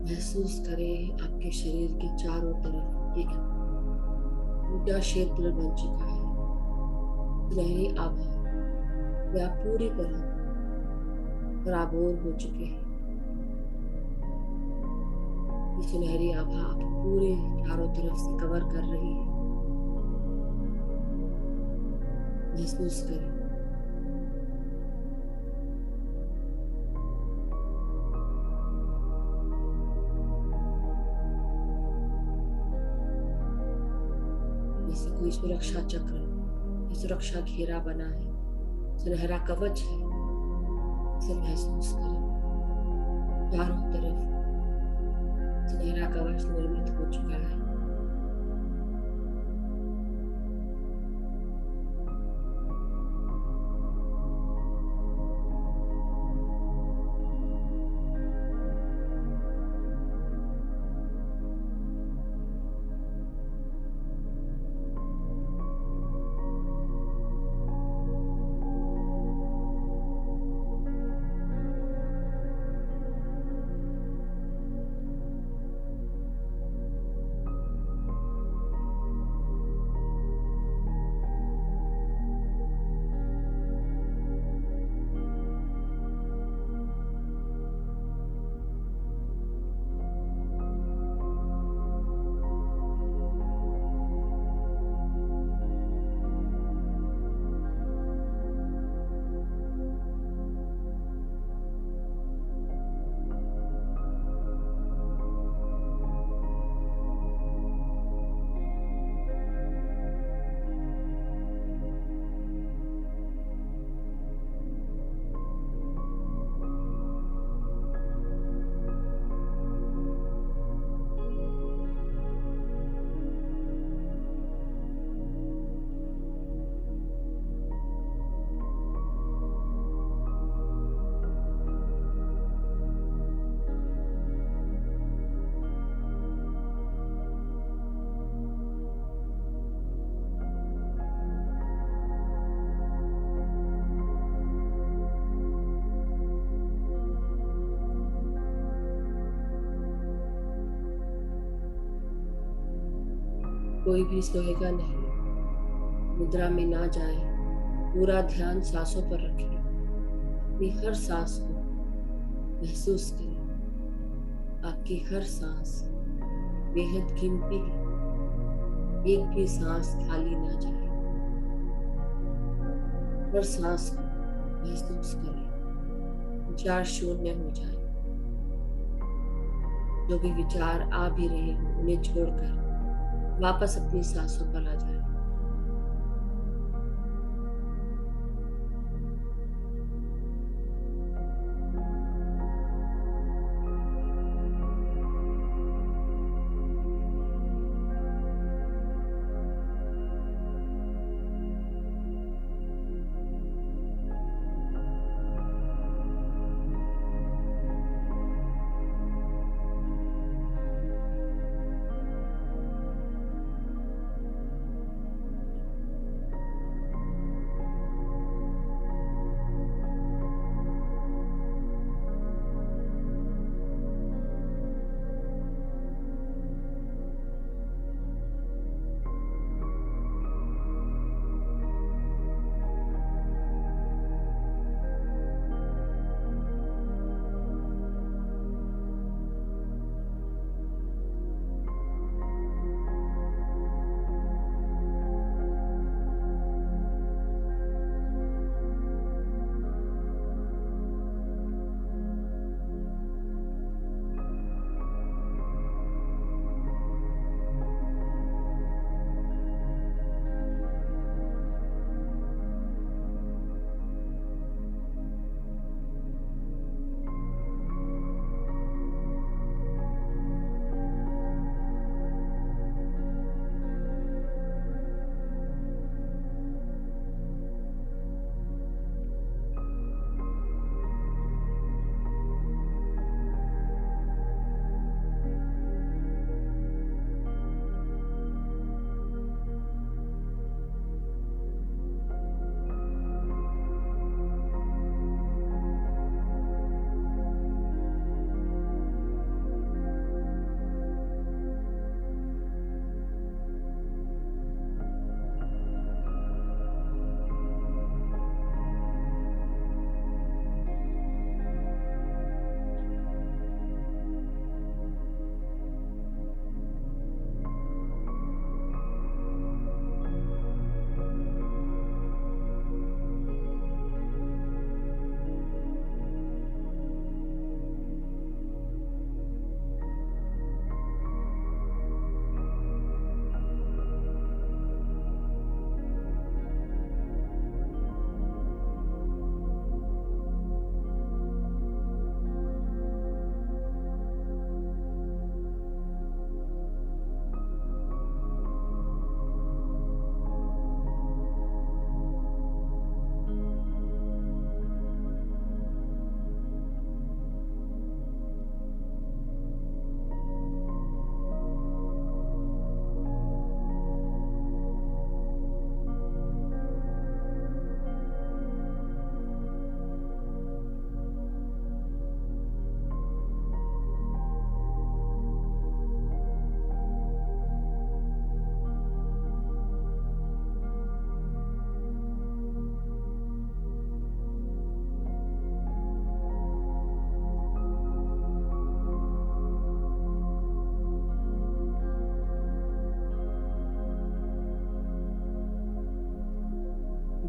महसूस करें आपके शरीर के चारों तरफ एक ऊर्जा क्षेत्र बन चुका है। सुनहरी आभा वे आप पूरी तरह पराबोर हो चुके हैं। ये सुनहरी आभा आप पूरे चारों तरफ से कवर कर रही है। महसूस करें। जैसे कोई सुरक्षा चक्र या सुरक्षा घेरा बना है, सुनहरा कवच है, इसे महसूस करें। चारों तरफ सुनहरा कवच निर्मित हो चुका है। कोई भी सोएगा नहीं, मुद्रा में ना जाए, पूरा ध्यान सांसों पर रखें। अपनी हर सांस को महसूस करें। आपकी हर सांस बेहद कीमती है। एक भी सांस खाली ना जाए। हर सांस को महसूस करें। विचार शून्य हो जाए। जो भी विचार आ भी रहे हो उन्हें छोड़कर वापस अपनी सांसों पर आ जाए।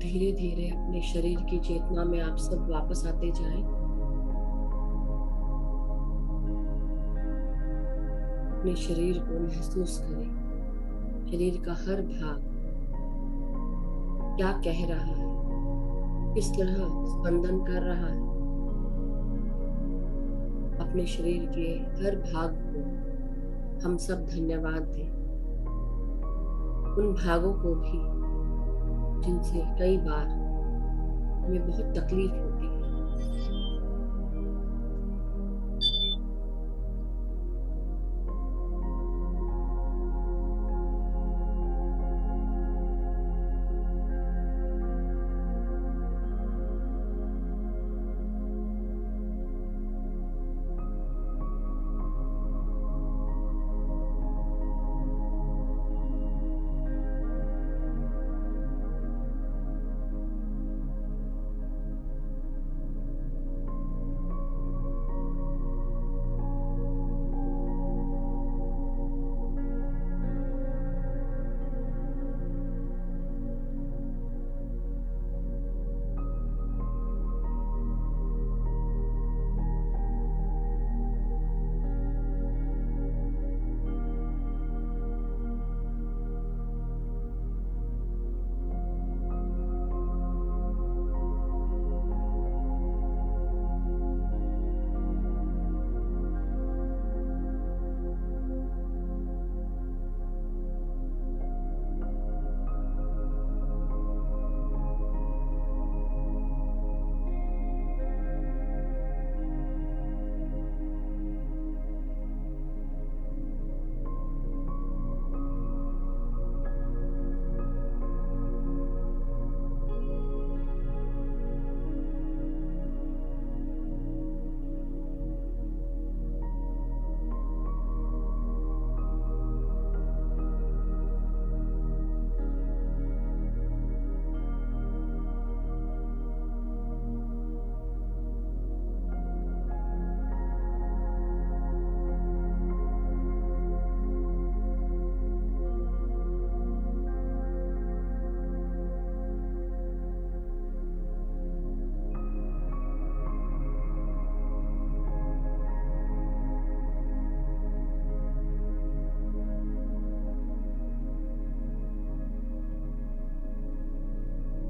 धीरे धीरे अपने शरीर की चेतना में आप सब वापस आते जाएं। अपने शरीर को महसूस करें, शरीर का हर भाग क्या कह रहा है, किस तरह स्पंदन कर रहा है। अपने शरीर के हर भाग को हम सब धन्यवाद दें, उन भागों को भी जिनसे कई बार हमें बहुत तकलीफ होती है।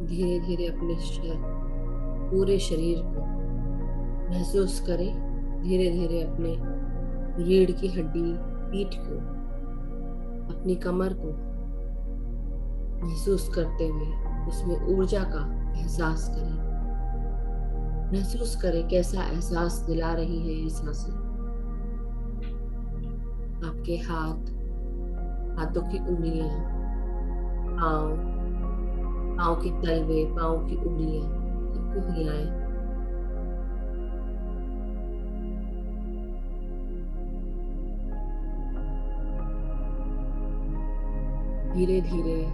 धीरे धीरे अपने पूरे शरीर को महसूस करें। धीरे धीरे अपने रीढ़ की हड्डी, पीठ को, अपनी कमर को महसूस करते हुए उसमें ऊर्जा का एहसास करें। महसूस करें कैसा एहसास दिला रही है ये सांसें। आपके हाथ, हाथों की उंगलियां, पाँव, पाँव के तलवे, पाँव की उंगलियां, सबको हिलाएं। धीरे धीरे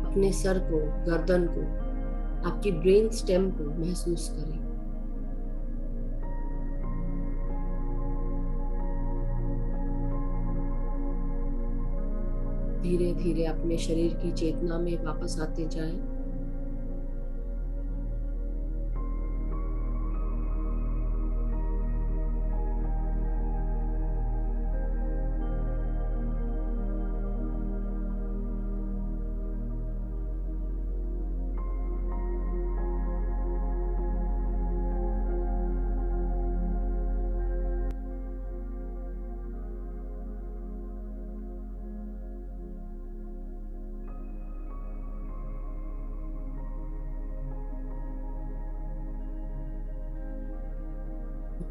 अपने सर को, गर्दन को, आपकी ब्रेन स्टेम को महसूस करें। धीरे धीरे अपने शरीर की चेतना में वापस आते जाएं।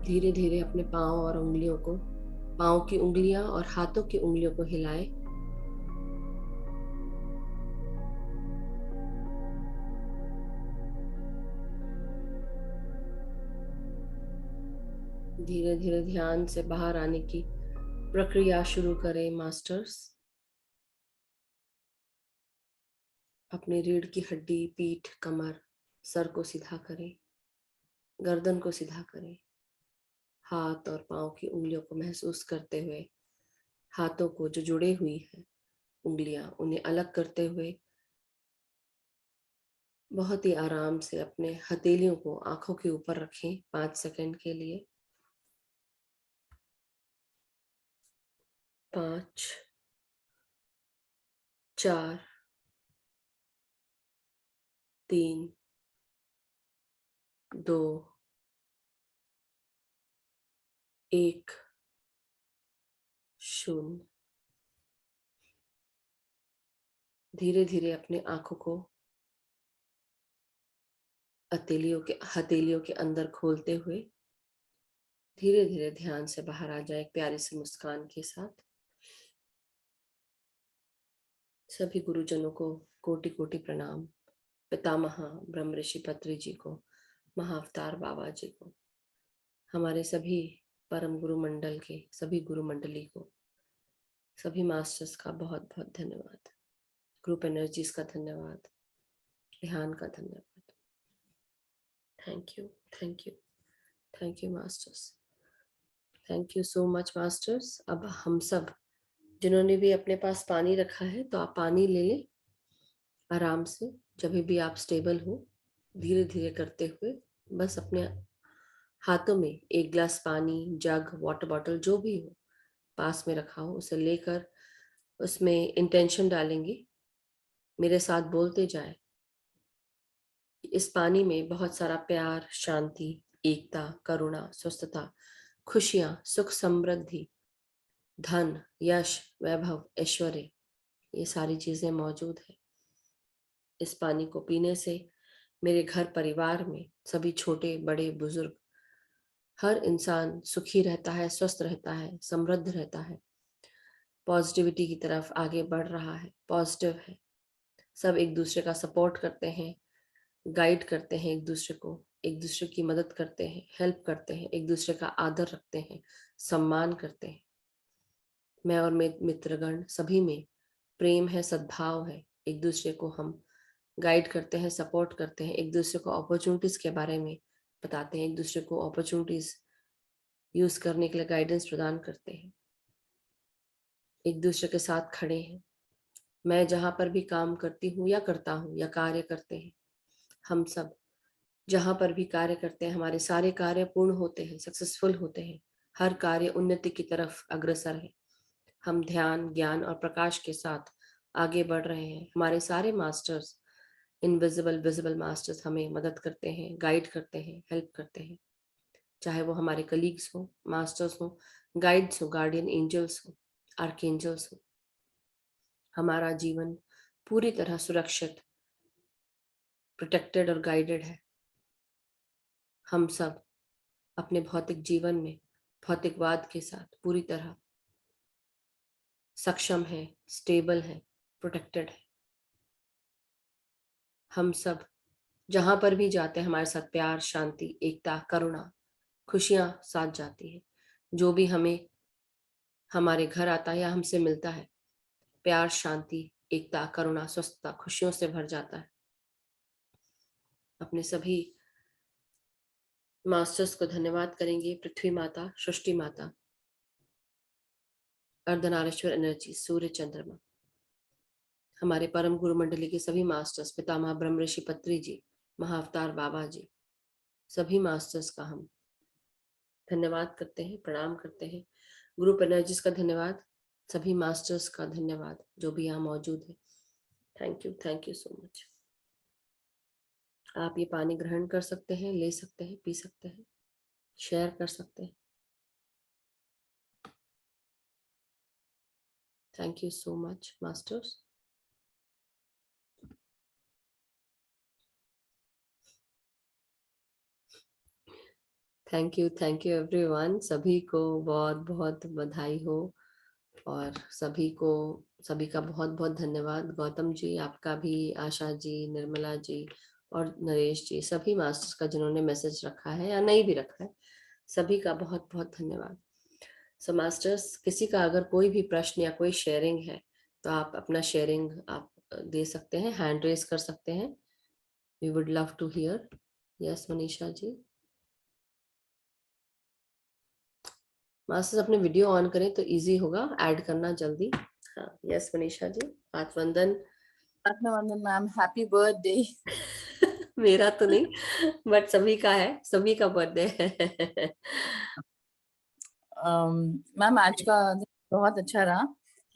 धीरे धीरे अपने पाँव और उंगलियों को, पाँव की उंगलियां और हाथों की उंगलियों को हिलाएं। धीरे धीरे ध्यान से बाहर आने की प्रक्रिया शुरू करें मास्टर्स। अपनी रीढ़ की हड्डी, पीठ, कमर, सर को सीधा करें, गर्दन को सीधा करें। हाथ और पाँव की उंगलियों को महसूस करते हुए, हाथों को जो जुड़े हुई है उंगलियां, उन्हें अलग करते हुए बहुत ही आराम से अपने हथेलियों को आंखों के ऊपर रखें 5 सेकंड के लिए। 5, 4, 3, 2, 1, 0। धीरे धीरे अपने आंखों को हथेलियों के अंदर खोलते हुए धीरे धीरे ध्यान से बाहर आ जाए, एक प्यारी सी मुस्कान के साथ। सभी गुरुजनों को कोटि कोटि प्रणाम। पितामह ब्रह्म ऋषि पत्री जी को, महाअवतार बाबा जी को, हमारे सभी परम गुरु मंडल के सभी गुरु मंडली को, सभी मास्टर्स का बहुत बहुत धन्यवाद। ग्रुप एनर्जीज का धन्यवाद, ध्यान का धन्यवाद। Thank you, thank you, thank you masters, thank you so much masters. अब हम सब जिन्होंने भी अपने पास पानी रखा है तो आप पानी ले लें आराम से। जब भी आप स्टेबल हो, धीरे धीरे करते हुए बस अपने हाथों में 1 गिलास पानी, जग, वाटर बॉटल जो भी हो पास में रखा हो, उसे लेकर उसमें इंटेंशन डालेंगे। मेरे साथ बोलते जाए, इस पानी में बहुत सारा प्यार, शांति, एकता, करुणा, स्वस्थता, खुशियां, सुख, समृद्धि, धन, यश, वैभव, ऐश्वर्य, ये सारी चीजें मौजूद है। इस पानी को पीने से मेरे घर परिवार में सभी छोटे बड़े बुजुर्ग हर इंसान सुखी रहता है, स्वस्थ रहता है, समृद्ध रहता है, पॉजिटिविटी की तरफ आगे बढ़ रहा है, पॉजिटिव है। सब एक दूसरे का सपोर्ट करते हैं, गाइड करते हैं, एक दूसरे की मदद करते हैं, हेल्प करते हैं, एक दूसरे का आदर रखते हैं, सम्मान करते हैं। मैं और मेरे मित्रगण सभी में प्रेम है, सद्भाव है। एक दूसरे को हम गाइड करते हैं, सपोर्ट करते हैं, एक दूसरे को अपॉर्चुनिटीज के बारे में बताते हैं, एक दूसरे को अपॉर्चुनिटीज यूज करने के लिए गाइडेंस प्रदान करते हैं, एक दूसरे के साथ खड़े हैं। मैं जहां पर भी काम करती हूँ या करता हूँ या कार्य करते हैं, हम सब जहां पर भी कार्य करते हैं, हमारे सारे कार्य पूर्ण होते हैं, सक्सेसफुल होते हैं, हर कार्य उन्नति की तरफ अग्रसर है। हम ध्यान, ज्ञान और प्रकाश के साथ आगे बढ़ रहे हैं। हमारे सारे मास्टर्स, इनविजिबल विजिबल मास्टर्स हमें मदद करते हैं, गाइड करते हैं, हेल्प करते हैं, चाहे वो हमारे कलीग्स हो, मास्टर्स हो, गाइड्स हो, गार्डियन एंजल्स हो, आर्कएंजल्स हो। हमारा जीवन पूरी तरह सुरक्षित, प्रोटेक्टेड और गाइडेड है। हम सब अपने भौतिक जीवन में भौतिकवाद के साथ पूरी तरह सक्षम है, स्टेबल है, प्रोटेक्टेड है। हम सब जहां पर भी जाते हैं, हमारे साथ प्यार, शांति, एकता, करुणा, खुशियां साथ जाती है। जो भी हमें हमारे घर आता है या हमसे मिलता है, प्यार, शांति, एकता, करुणा, स्वस्थता, खुशियों से भर जाता है। अपने सभी मास्टर्स को धन्यवाद करेंगे। पृथ्वी माता, सृष्टि माता, अर्धनारीश्वर एनर्जी, सूर्य, चंद्रमा, हमारे परम गुरु मंडली के सभी मास्टर्स, पितामह ब्रह्म ऋषि पत्री जी, महाअवतार बाबा जी, सभी मास्टर्स का हम धन्यवाद करते हैं, प्रणाम करते हैं। ग्रुप एनर्जीज का धन्यवाद, सभी मास्टर्स का धन्यवाद जो भी यहाँ मौजूद है। Thank you so much. आप ये पानी ग्रहण कर सकते हैं, ले सकते हैं, पी सकते हैं, शेयर कर सकते हैं। Thank you so much masters. Thank you everyone. सभी को बहुत बहुत बधाई हो और सभी का बहुत बहुत धन्यवाद। गौतम जी, आपका भी, आशा जी, निर्मला जी और नरेश जी, सभी मास्टर्स का जिन्होंने मैसेज रखा है या नहीं भी रखा है, सभी का बहुत बहुत धन्यवाद। सो मास्टर्स, किसी का अगर कोई भी प्रश्न या कोई शेयरिंग है तो आप अपना शेयरिंग आप दे सकते हैं, हैंड रेज कर सकते हैं। We would love to hear. Yes Manisha ji. Masters अपने वीडियो ऑन करें तो इजी होगा ऐड करना जल्दी। हाँ, यस मनीषा जी। हाथ वंदन मैम, हैप्पी बर्थडे। मेरा तो नहीं, बट सभी का है, सभी का बर्थडे है। मैम आज का दिन बहुत अच्छा रहा।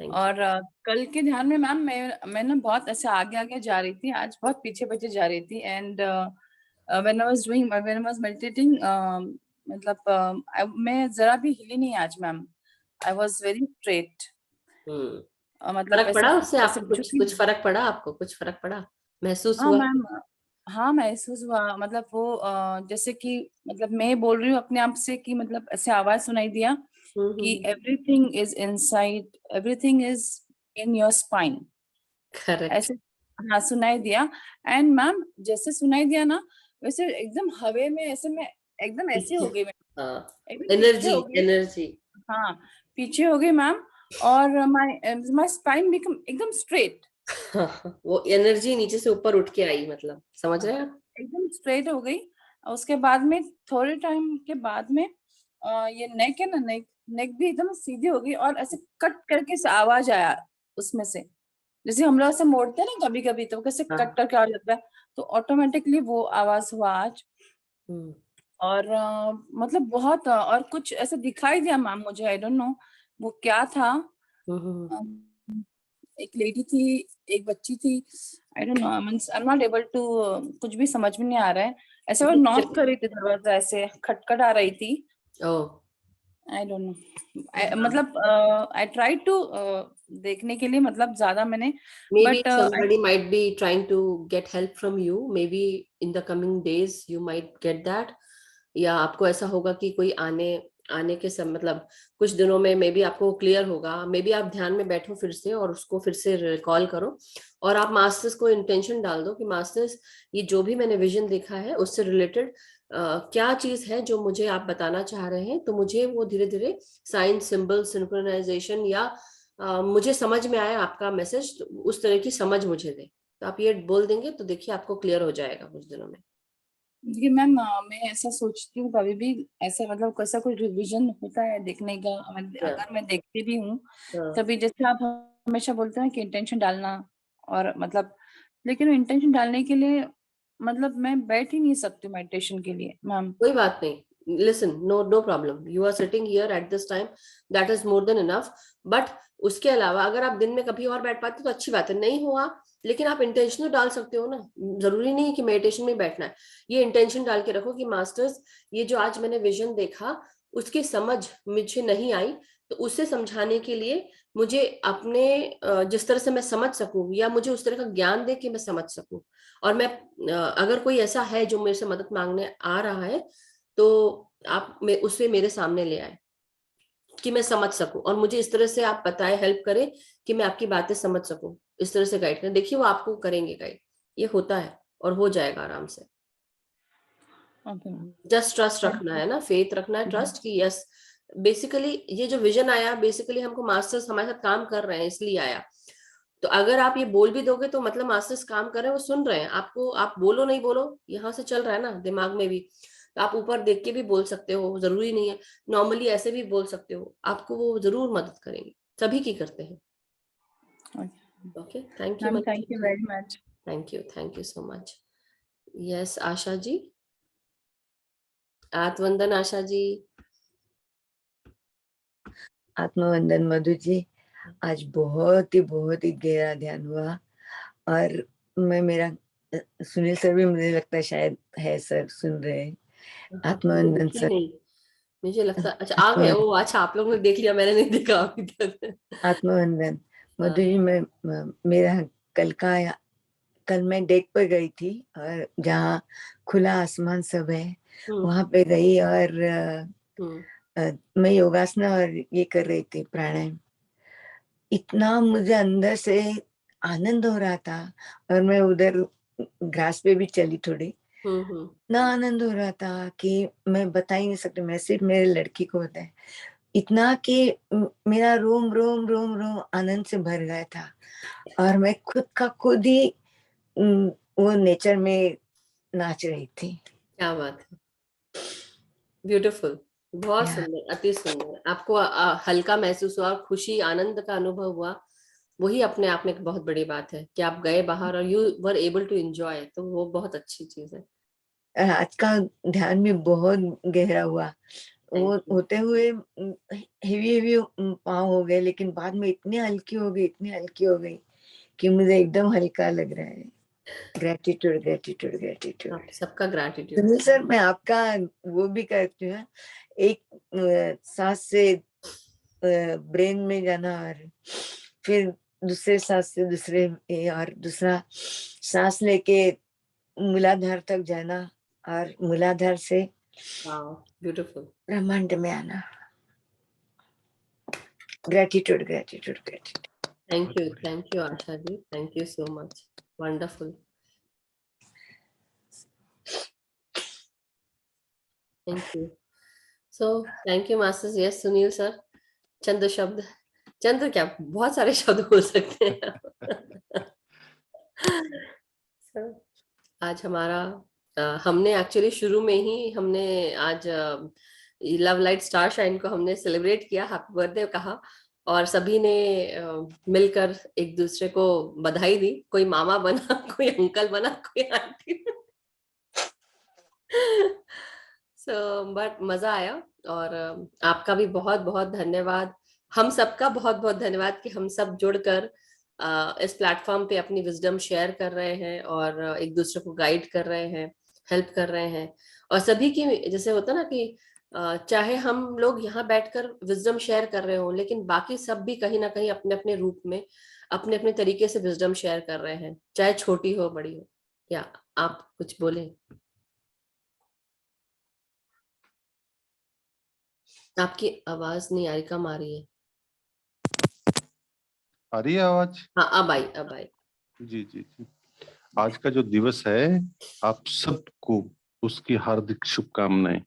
Thank you. और कल के ध्यान में मैम मैं ना बहुत ऐसे आगे आगे जा रही थी, आज बहुत पीछे पीछे जा रही थी। And when I was meditating, मतलब मैं जरा भी हिली नहीं आज ma'am. I was very straight. मतलब फर्क पड़ा उससे? ऐसे आपको कुछ फर्क पड़ा? आपको कुछ फर्क पड़ा, महसूस हाँ हुआ? मैम, हाँ महसूस हुआ। मतलब वो जैसे कि मतलब मैं बोल रही हूँ अपने आप से कि मतलब ऐसे आवाज सुनाई दिया कि everything is inside, everything is in your spine, correct. ऐसे हाँ सुनाई दिया। एंड मैम जैसे सुनाई दिया ना, वैसे एकदम हवे में ऐसे मैं एकदम ऐसे हो गई, मैं एकदम पीछे एनर्जी हो गई। एनर्जी हाँ पीछे हो गई मैम। और माय स्पाइन बिकम एकदम स्ट्रेट। वो एनर्जी नीचे से ऊपर उठ के आई, मतलब समझ रहे हैं आप? एकदम स्ट्रेट हो गई। उसके बाद में थोड़े टाइम के बाद में ये नेक है ना, नेक भी एकदम सीधी हो गई। और ऐसे कट करके से आवाज आया उसमें से, जैसे हम लोग ऐसे मोड़ते हैं ना कभी कभी, तो कैसे कट करके आवाज आता है, तो ऑटोमेटिकली वो आवाज हुआ आज। और मतलब बहुत और कुछ ऐसे दिखाई दिया मैम मुझे, आई डोंट नो वो क्या था। एक लेडी थी, एक बच्ची थी, I don't know, I am not able to, कुछ भी समझ में नहीं आ रहा है। ऐसे वो नॉक कर रही थी दरवाजा, ऐसे खटखट आ रही थी। आई डोंट नो, मतलब आई ट्राई टू देखने के लिए, मतलब ज्यादा मैंने, maybe but somebody might be trying to get help from you, maybe in the coming days you might get that, या आपको ऐसा होगा कि कोई आने के सब मतलब कुछ दिनों में मे बी आपको क्लियर होगा। मे बी आप ध्यान में बैठो फिर से और उसको फिर से रिकॉल करो, और आप मास्टर्स को इंटेंशन डाल दो कि मास्टर्स ये जो भी मैंने विजन देखा है उससे रिलेटेड क्या चीज है जो मुझे आप बताना चाह रहे हैं, तो मुझे वो धीरे धीरे साइन, सिंबल, सिंक्रोनाइजेशन या मुझे समझ में आया आपका मैसेज, तो उस तरह की समझ मुझे दे। तो आप ये बोल देंगे तो देखिए आपको क्लियर हो जाएगा कुछ दिनों में। देखिए मैम, मैं ऐसा सोचती हूँ कभी भी ऐसा, मतलब कैसा कोई रिवीजन होता है देखने का, अगर मैं देखती भी हूँ तभी जैसे आप हमेशा बोलते हैं कि इंटेंशन डालना, और मतलब लेकिन इंटेंशन डालने के लिए मतलब मैं बैठ ही नहीं सकती मेडिटेशन के लिए मैम। कोई बात नहीं, listen, no problem, you are sitting here at this time, that is more than enough, but उसके अलावा अगर आप दिन में कभी और बैठ पाते तो अच्छी बात है, नहीं हुआ लेकिन आप इंटेंशन तो डाल सकते हो ना, जरूरी नहीं कि मेडिटेशन में बैठना है। ये इंटेंशन डाल के रखो कि मास्टर्स, ये जो आज मैंने विजन देखा उसकी समझ मुझे नहीं आई, तो उसे समझाने के लिए मुझे अपने जिस तरह से मैं समझ सकूं, या मुझे उस तरह का ज्ञान दे कि मैं समझ सकूं। और मैं अगर कोई ऐसा है जो मेरे से मदद मांगने आ रहा है तो आप उसे मेरे सामने ले आए कि मैं समझ सकूं, और मुझे इस तरह से आप बताएं, हेल्प करें कि मैं आपकी बातें समझ सकूं, इस तरह से गाइड करें। देखिए वो आपको करेंगे गाइड, ये होता है और हो जाएगा आराम से। जस्ट ट्रस्ट रखना है ना, फेथ रखना है, ट्रस्ट कि यस, बेसिकली ये जो विजन आया, बेसिकली हमको मास्टर्स हमारे साथ काम कर रहे हैं इसलिए आया। तो अगर आप ये बोल भी दोगे तो मतलब मास्टर्स काम कर रहे हैं, वो सुन रहे हैं आपको, आप बोलो नहीं बोलो, यहाँ से चल रहा है ना दिमाग में भी, तो आप ऊपर देख के भी बोल सकते हो, जरूरी नहीं है, नॉर्मली ऐसे भी बोल सकते हो, आपको वो जरूर मदद करेंगे, सभी की करते हैं। Okay, thank you, thank you very much. Thank you so much. Yes Asha ji, आत्मवंदन आशा जी। आत्मवंदन मधु जी, आज बहुत ही गहरा ध्यान हुआ। और मैं मेरा सुनील सर भी मुझे लगता है शायद है सर सुन रहे हैं। आत्मवंदन सर। नहीं, मुझे लगता अच्छा आ गए वो, अच्छा आप लोग ने देख लिया, मैंने नहीं देखा अभी तक। आत्मवंदन मधु जी, मैं मेरा कल मैं डेक पर गई थी, और जहाँ खुला आसमान सब है वहां पे गई, और मैं योगासना और ये कर रही थी, प्राणायाम। इतना मुझे अंदर से आनंद हो रहा था, और मैं उधर घास पे भी चली थोड़ी, इतना आनंद हो रहा था कि मैं बता ही नहीं सकती। मैं सिर्फ मेरे लड़की को बताया, इतना कि मेरा रोम रोम रोम रोम आनंद से भर गया था, और मैं खुद ही वो नेचर में नाच रही थी। क्या बात है, ब्यूटीफुल, बहुत सुंदर, अति सुंदर। आपको हल्का महसूस हुआ, खुशी, आनंद का अनुभव हुआ, वही अपने आप में एक बहुत बड़ी बात है कि आप गए बाहर और you were able to enjoy, तो वो बहुत अच्छी चीज है। आज का ध्यान भी बहुत गहरा हुआ। वो Thank you. होते हुए हेवी हेवी पाँव हो गए, लेकिन बाद में इतनी हल्की हो गई, इतनी हल्की हो गई कि मुझे एकदम हल्का लग रहा है। Gratitude gratitude gratitude. आप सबका ग्रैटिट्यूड। सुनील सर, मैं आपका वो भी करती हूँ, एक सांस से ब्रेन में जाना और फिर दूसरे सांस से दूसरे और दूसरा सांस लेके मूलाधार तक जाना और मूलाधार से ब्यूटीफुल ब्रह्मांड में आना। Gratitude gratitude gratitude. Thank you Asha ji, thank you so much, wonderful. Thank you. So thank you masters. Yes Sunil sir, चंद शब्द, चंद क्या बहुत सारे शब्द हो सकते हैं। So, आज हमारा हमने एक्चुअली शुरू में ही हमने आज लव लाइट स्टार शाइन को हमने सेलिब्रेट किया, हैप्पी बर्थडे कहा, और सभी ने मिलकर एक दूसरे को बधाई दी। कोई मामा बना, कोई अंकल बना, कोई आंटी। बट मजा आया, और आपका भी बहुत बहुत धन्यवाद, हम सबका बहुत बहुत धन्यवाद कि हम सब जुड़कर इस प्लेटफॉर्म पे अपनी विजडम शेयर कर रहे हैं और एक दूसरे को गाइड कर रहे हैं, हेल्प कर रहे हैं। और सभी की जैसे होता ना कि चाहे हम लोग यहाँ बैठकर विजडम शेयर कर रहे हो, लेकिन बाकी सब भी कहीं ना कहीं अपने अपने रूप में अपने अपने तरीके से विजडम शेयर कर रहे हैं, चाहे छोटी हो बड़ी हो। या आप कुछ बोले? आपकी आवाज नहीं आ रही, कम आ रही है। आ रही है आवाज? हाँ अब आई, अब आई। जी जी जी। आज का जो दिवस है, आप सबको उसकी हार्दिक शुभकामनाएं।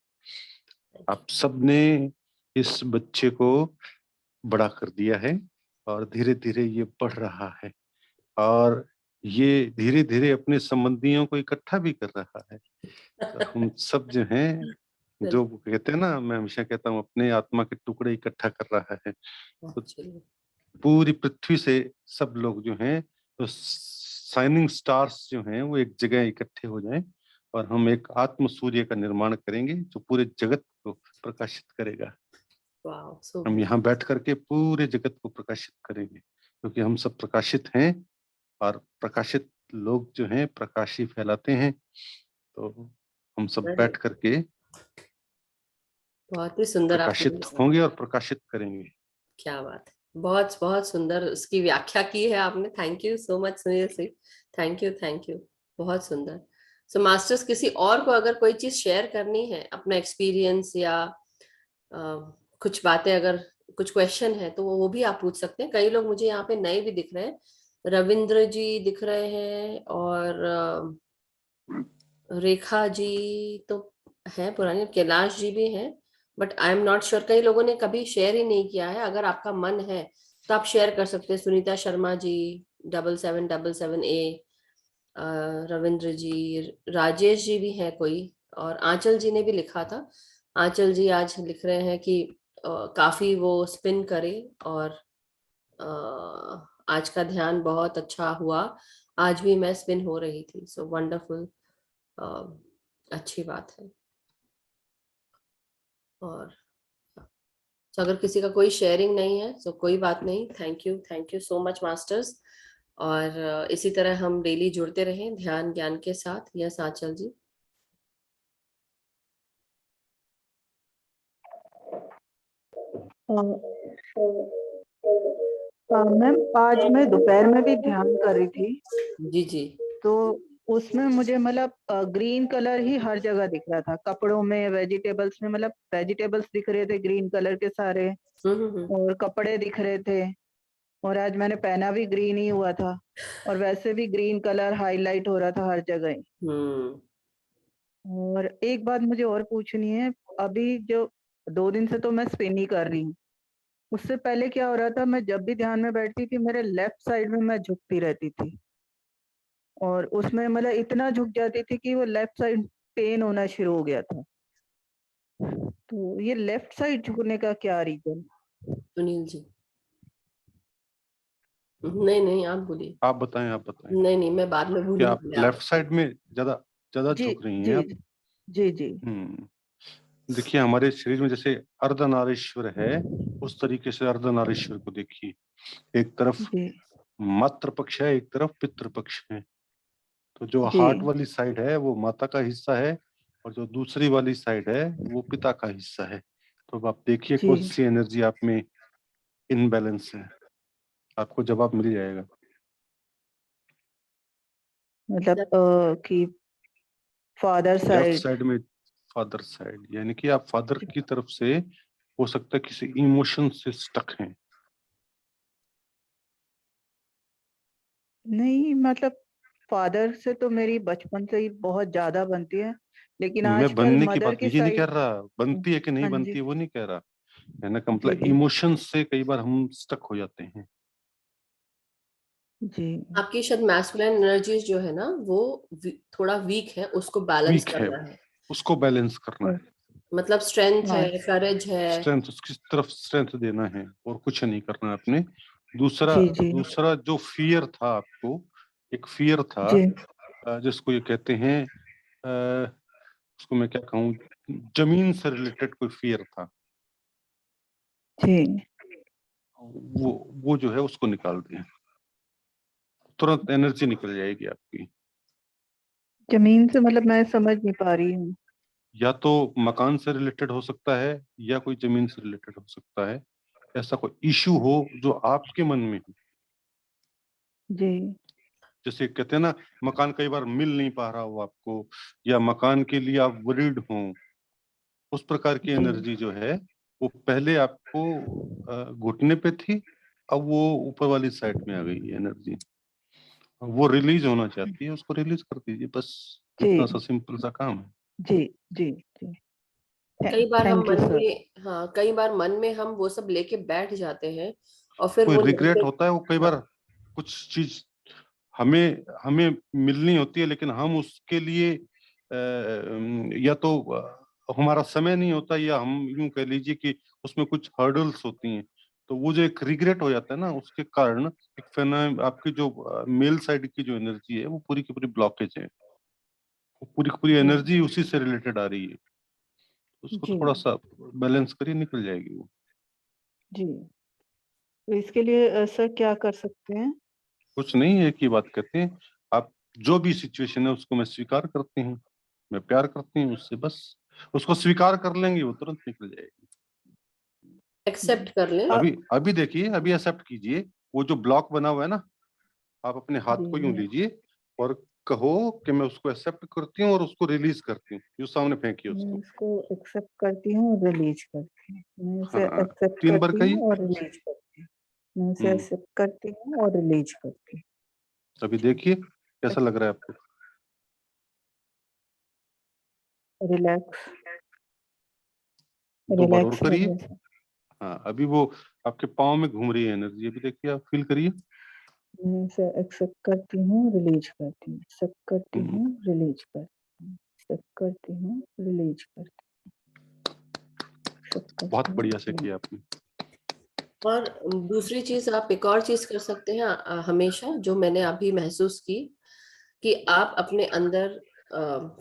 आप सबने इस बच्चे को बड़ा कर दिया है और धीरे धीरे ये बढ़ रहा है, और ये धीरे धीरे अपने संबंधियों को इकट्ठा भी कर रहा है। तो हम सब जो हैं, जो कहते हैं ना, मैं हमेशा कहता हूँ, अपने आत्मा के टुकड़े इकट्ठा कर रहा है। तो पूरी पृथ्वी से सब लोग जो हैं, तो शाइनिंग स्टार्स जो हैं, वो एक जगह इकट्ठे हो जाएं और हम एक आत्म सूर्य का निर्माण करेंगे जो पूरे जगत को प्रकाशित करेगा। हम यहाँ बैठ करके पूरे जगत को प्रकाशित करेंगे, क्योंकि हम सब प्रकाशित हैं और प्रकाशित लोग जो हैं प्रकाश ही फैलाते हैं। तो हम सब बैठ करके बहुत ही सुंदर प्रकाशित होंगे और प्रकाशित करेंगे। क्या बात है, बहुत बहुत सुंदर उसकी व्याख्या की है आपने। Thank you so much Sunil Singh, thank you, बहुत सुंदर। सो मास्टर्स, किसी और को अगर कोई चीज शेयर करनी है, अपना एक्सपीरियंस या कुछ बातें, अगर कुछ क्वेश्चन है तो वो भी आप पूछ सकते हैं। कई लोग मुझे यहाँ पे नए भी दिख रहे हैं, रविंद्र जी दिख रहे हैं और रेखा जी तो है पुरानी, कैलाश जी भी हैं, but I am not sure, कई लोगों ने कभी शेयर ही नहीं किया है। अगर आपका मन है तो आप शेयर कर सकते हैं। सुनीता शर्मा जी 7777A, रविंद्र जी, राजेश जी भी है कोई, और आंचल जी ने भी लिखा था। आंचल जी आज लिख रहे हैं कि काफी वो स्पिन करे और आज का ध्यान बहुत अच्छा हुआ, आज भी मैं स्पिन हो रही थी। सो वंडरफुल, अच्छी बात है। और तो अगर किसी का कोई शेयरिंग नहीं है तो कोई बात नहीं। Thank you so much masters. और इसी तरह हम डेली जुड़ते रहें ध्यान ज्ञान के साथ। यस आंचल जी। मैम, आज मैं दोपहर में भी ध्यान कर रही थी। जी जी। तो उसमें मुझे मतलब ग्रीन कलर ही हर जगह दिख रहा था, कपड़ों में, वेजिटेबल्स में, मतलब वेजिटेबल्स दिख रहे थे ग्रीन कलर के सारे, और कपड़े दिख रहे थे। और आज मैंने पहना भी ग्रीन ही हुआ था, और वैसे भी ग्रीन कलर हाईलाइट हो रहा था हर जगह। और एक बात मुझे और पूछनी है, अभी जो 2 दिन से तो मैं स्पिन ही कर रही हूँ, उससे पहले क्या हो रहा था, मैं जब भी ध्यान में बैठती थी मेरे लेफ्ट साइड में मैं झुकती रहती थी, और उसमें मतलब इतना झुक जाती थी कि वो लेफ्ट साइड पेन होना शुरू हो गया था। तो ये लेफ्ट साइड झुकने का क्या रीजन? सुनील जी, नहीं नहीं, आप बोलिए। आप बताएं नहीं नहीं, मैं बाद में कि भूलूंगी, आप लेफ्ट साइड में ज्यादा ज्यादा जी झुक रही हैं जी आप। जी जी देखिए हमारे शरीर में जैसे अर्धनारीश्वर है, उस तरीके से अर्धनारीश्वर को देखिए। एक तरफ जी मातृ पक्ष है, एक तरफ पितृ पक्ष है। तो जो जी हार्ट वाली साइड है वो माता का हिस्सा है, और जो दूसरी वाली साइड है वो पिता का हिस्सा है। तो अब आप देखिए जी। कौन सी एनर्जी आप में इनबैलेंस है, आपको जवाब मिल जाएगा। मतलब कि फादर लेफ्ट साइड। साइड में फादर साइड, यानी कि आप फादर की तरफ से हो सकता है किसी इमोशन से स्टक हैं। नहीं, मतलब फादर से तो मेरी बचपन से ही बहुत ज्यादा बनती है, लेकिन मैं आजकल बनने की मदर बात की ये नहीं साइड। कर रहा, बनती है कि नहीं हाँ जी। बनती है वो नहीं कह रहा, कहने का जी मतलब जी इमोशंस से कई बार हम स्टक हो जाते हैं। जी आपकी शायद मैस्कुलिन एनर्जीज जो है ना वो थोड़ा वीक है, उसको बैलेंस वीक है, करना है। उसको बैलेंस करना ओ, है। मतलब स्ट्रेंथ है, अच्छा। करेज है। स्ट्रेंथ, उसकी तरफ स्ट्रेंथ देना है और कुछ नहीं करना है आपने। दूसरा, जी जी दूसरा जो फियर था आपको, एक फियर था जी जिसको ये कहते हैं, उसको मैं क्या कहूँ, जमीन से रिलेटेड कोई फियर था, जी। वो जो है उसको निकाल दें, तुरंत एनर्जी निकल जाएगी आपकी। जमीन से मतलब मैं समझ नहीं पा रही हूँ। या तो मकान से रिलेटेड हो सकता है, या कोई जमीन से रिलेटेड हो सकता है। ऐसा कोई इशू हो जो आपके मन में हो, जी जैसे कहते हैं ना, मकान कई बार मिल नहीं पा रहा हो आपको, या मकान के लिए आप वरीड हो, उस प्रकार की जी एनर्जी जो है वो पहले आपको घुटने पे थी, अब वो ऊपर वाली साइड में आ गई है एनर्जी, वो रिलीज होना चाहती है, उसको रिलीज कर दीजिए बस। इतना सा जी सिंपल सा काम है। जी जी जी। कई बार हम थैंक यू मन सर। में, हाँ कई बार मन में हम वो सब लेके बैठ जाते हैं और फिर कोई वो रिग्रेट नेगेटिव। होता है, वो कई हाँ बार कुछ चीज हमें हमें मिलनी होती है, लेकिन हम उसके लिए या तो हमारा समय नहीं होता, या हम यूं कह लीजिए कि उसमें कुछ हर्डल्स होती हैं, तो वो जो एक रिग्रेट हो जाता है ना, उसके कारण एक आपकी जो मेल साइड की जो एनर्जी है वो पूरी की पूरी ब्लॉकेज है, वो पूरी की पूरी जी एनर्जी उसी से रिलेटेड आ रही है। उसको जी थोड़ा सा बैलेंस करिए, निकल जाएगी वो। जी। तो इसके लिए सर क्या कर सकते हैं? कुछ नहीं, एक ही बात कहते हैं, आप जो भी सिचुएशन है उसको मैं स्वीकार करती हूँ, मैं प्यार करती हूँ उससे, बस उसको स्वीकार कर लेंगे, वो तुरंत निकल जाएगी। एक्सेप्ट कर लें। आ, अभी अभी देखिए, अभी एक्सेप्ट कीजिए, वो जो ब्लॉक बना हुआ है ना, आप अपने हाथ जी को यूं मैं लीजिए और कहो कि मैं उसको एक्सेप्ट करती हूँ और उसको रिलीज करती हूँ, यूं सामने फेंकिए मैं उसको। इसको एक्सेप्ट करती हूँ और रिलीज करती हूँ। मैं इसे हाँ, एक्सेप्ट 3 बार करती कहिए। हूँ और रिलीज करती हूँ। मैं इसे हम्म एक्सेप्ट करती हूँ और रिलीज करती अभी देखिए कैसा लग रहा है आपको। हूँ। रिलैक्स। 2 बार और रिलैक्स लग करिए। रहा है सर। हाँ, अभी वो आपके पाँव में घूम रही है एनर्जी, अभी देखिए, आप फील करिए। मैं इसे एक्सेप्ट करती हूँ, रिलीज करती हूँ, एक्सेप्ट करती हम्म, हूँ, रिलीज करती हूँ, एक्सेप्ट करती हूँ, रिलीज करती हूँ, एक्सेप्ट बहुत करती हूँ, बढ़िया से रिलीज। किया आपने। और दूसरी चीज, आप एक और चीज कर सकते हैं हमेशा, जो मैंने अभी महसूस की, कि आप अपने अंदर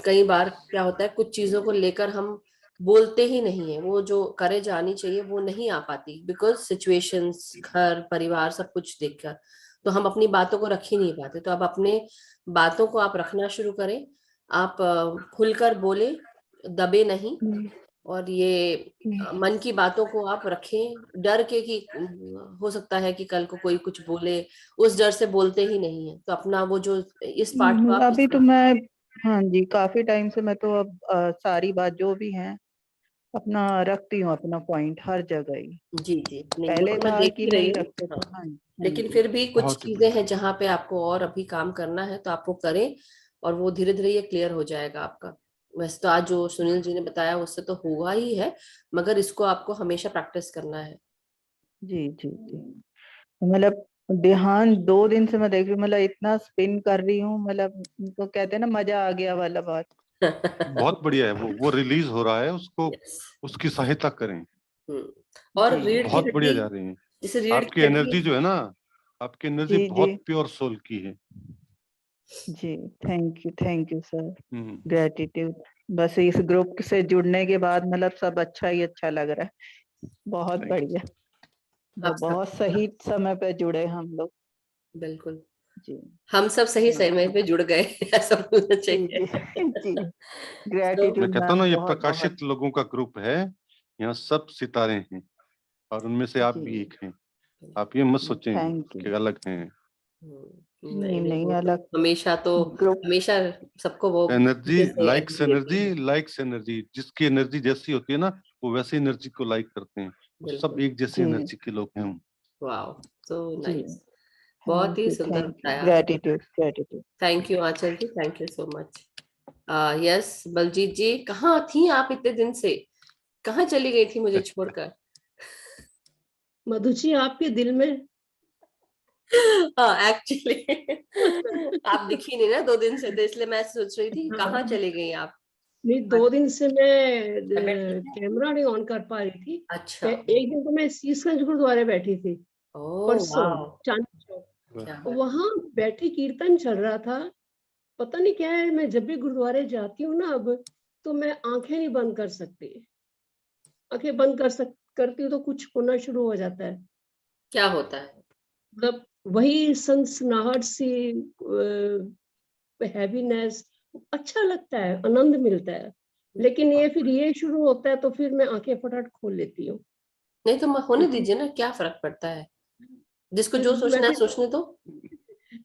कई बार क्या होता है, कुछ चीजों को लेकर हम बोलते ही नहीं है, वो जो करेज आनी चाहिए वो नहीं आ पाती, बिकॉज सिचुएशंस, घर परिवार सब कुछ देखकर तो हम अपनी बातों को रख ही नहीं पाते। तो आप अपने बातों को आप रखना शुरू करें, आप खुलकर बोले, दबे नहीं। जी और ये जी मन की बातों को आप रखें, डर के कि हो सकता है कि कल को कोई कुछ बोले, उस डर से बोलते ही नहीं है। तो अपना वो जो इस पार्ट को आप अभी तो मैं, हाँ जी, काफी टाइम से मैं तो अब सारी बात जो भी है अपना रखती हूँ, अपना पॉइंट हर जगह ही। जी जी, नहीं वो पहले तो मैं था देख कि ही रही नहीं हूँ। रखते थे। हाँ, हाँ जी हाँ लेकिन जी। फिर भी कुछ बहुत ही चीजें बढ़िया। हैं जहाँ पे आपको और अभी काम करना है, तो आप वो करें और वो धीरे धीरे ये क्लियर हो जाएगा आपका। वैसे तो आज जो सुनील जी ने बताया उससे तो हुआ ही है, मगर इसको आपको हमेशा प्रैक्टिस करना है। जी जी जी। मतलब ध्यान 2 दिन से मैं देख रही हूँ, मतलब इतना स्पिन कर रही हूँ, मतलब तो कहते हैं ना मजा आ गया वाला बात। बहुत बढ़िया है, वो रिलीज हो रहा है, उसको यस। उसकी सहायता करें। और जी रीढ़ की बहुत बढ़िया हड्डी, जा रही है। जैसे रीढ़ आपकी की हड्डी। एनर्जी जो है ना, आपकी एनर्जी जी बहुत जी प्योर सोल की है। जी, थैंक यू सर, ग्रेटिट्यूड। बस इस ग्रुप से जुड़ने के बाद मतलब सब अच्छा ही अच्छा लग रहा है, बहुत Thank you. बढ़िया। आप सब बहुत सही समय पे जुड़े हम लोग। बिल्कुल, जी हम सब सही समय पे जुड़ गए ऐसा बोलना जी चाहिए। जी, मैं ग्रेटिट्यूड कहता हूँ ना, मैम, ये बहुत बहुत प्रकाशित लोगों का ग्रुप है, यहाँ सब सितारे हैं और उनमें से आप भी जी, एक हैं। आप ये मत सोचें थैंक कि यू। अलग हैं। नहीं नहीं नहीं, नहीं, वो तो अलग हमेशा तो ग्रुप। हमेशा सबको वो एनर्जी अच्छे से लाइक्स appreciate एनर्जी, करते हैं। लाइक्स एनर्जी, जिसकी एनर्जी जैसी होती है ना, वो वैसी एनर्जी को लाइक करते हैं। वो सब बिल्कुल, एक जैसी जी एनर्जी के लोग हैं हम। वाओ, सो जी, नाइस, बहुत ही सुंदर थैंक यू, बताया। Gratitude gratitude. Thank you Anchal ji, thank you so much. Yes Baljeet ji, कहाँ थी आप इतने दिन से, कहाँ चली गई थी मुझे छोड़कर? मधु जी आपके दिल में हाँ एक्चुअली आप दिखी नहीं ना 2 दिन से, तो इसलिए मैं सोच रही थी कहाँ हाँ, चली गई आप। नहीं 2 दिन से मैं तबीयत ठीक है? कैमरा नहीं ऑन कर पा रही थी। अच्छा, एक दिन तो मैं शीशगंज गुरुद्वारे बैठी थी, ओह परसों वाओ, चांदनी चौक। क्या बात। वहां बैठी कीर्तन चल रहा था। पता नहीं क्या है, मैं जब भी गुरुद्वारे जाती हूँ ना अब, तो मैं आंखें नहीं बंद कर सकती। आंखें बंद करती हूँ तो कुछ होना शुरू हो जाता है। क्या होता है? मतलब वही सनसनाहट सी, हैवीनेस, अच्छा लगता है, आनंद मिलता है। लेकिन ये फिर ये शुरू होता है तो फिर मैं आंखें फटाफट खोल लेती हूँ। नहीं तो होने लेकिन दीजिए ना, क्या फर्क पड़ता है, जिसको फिर जो मैं सोचना है फिर सोचने दो।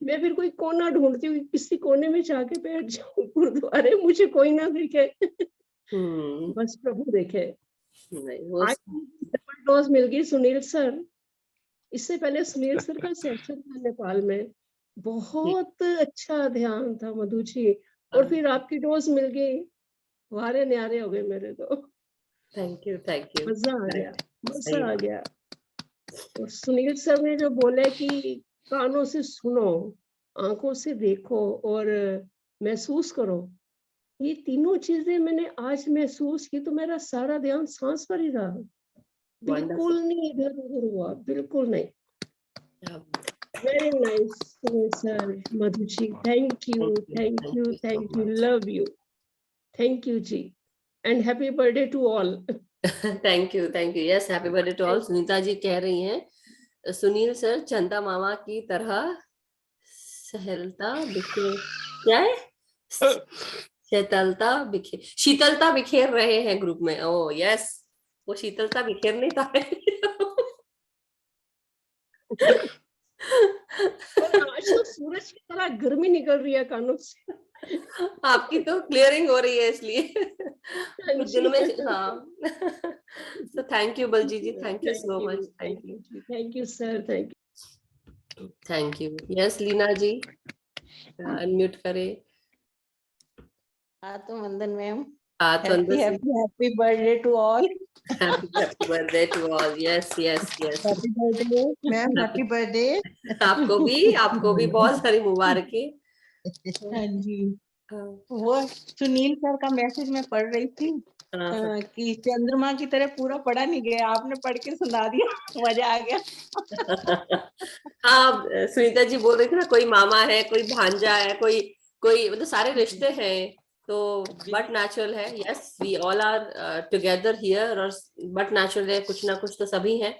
मैं फिर कोई कोना ढूंढती हूँ, किसी कोने में जाके बैठ जाऊं गुरुद्वारे, मुझे कोई ना देखे, हम्म, बस प्रभु देखे। नहीं वो आज डबल डोज मिल गई सुनील सर। इससे पहले सुनील सर का सेशन था नेपाल में, बहुत अच्छा ध्यान था मधु जी। और फिर आपकी डोज मिल गई, वारे न्यारे हो गए मेरे तो। Thank you, thank you. मजा आ गया, सही मजा आ है। गया। और सुनील सर ने जो बोले कि कानों से सुनो, आंखों से देखो और महसूस करो, ये तीनों चीजें मैंने आज महसूस की, तो मेरा सारा ध्यान सांस पर ही रहा, वंडरफुल, बिल्कुल नहीं इधर उधर हुआ, बिल्कुल नहीं। Very nice Sunil sir, Madhu ji, thank you, thank thank you, you so thank you, much. Love you, thank you ji, and happy birthday to all. Thank you, thank you. Yes, happy birthday to all. Sunita ji कह रही हैं Sunil sir चंदा मामा की तरह सहलता बिखेर, क्या है, शीतलता बिखेर रहे हैं ग्रुप में। ओ यस, वो शीतलता बिखेर नहीं था और आज तो सूरज की तरह गर्मी निकल रही है कानों से। आपकी तो क्लियरिंग हो रही है इसलिए हाँ कुछ जी, दिनों में। हाँ तो thank you Balji ji, thank you so much, thank thank you you, जी, thank you sir, thank thank you. Yes Leena ji, unmute करें। तो वंदन मैम, तो अंदर हैप्पी से happy happy birthday to all. Happy birthday to all. Yes yes yes, happy birthday ma'am, happy birthday. आपको भी बहुत सारी मुबारकें। हाँ जी, हाँ, वो सुनील सर का मैसेज मैं पढ़ रही थी हाँ, हाँ। कि चंद्रमा की तरह पूरा पढ़ा नहीं गया, आपने पढ़ के सुना दिया, मजा आ गया। हाँ, सुनीता जी बोल रही थी ना, कोई मामा है, कोई भांजा है, कोई कोई मतलब सारे रिश्ते हैं, तो बट नेचुरल है। Yes, we all are together here, और बट नेचुरल है, कुछ ना कुछ तो सभी हैं।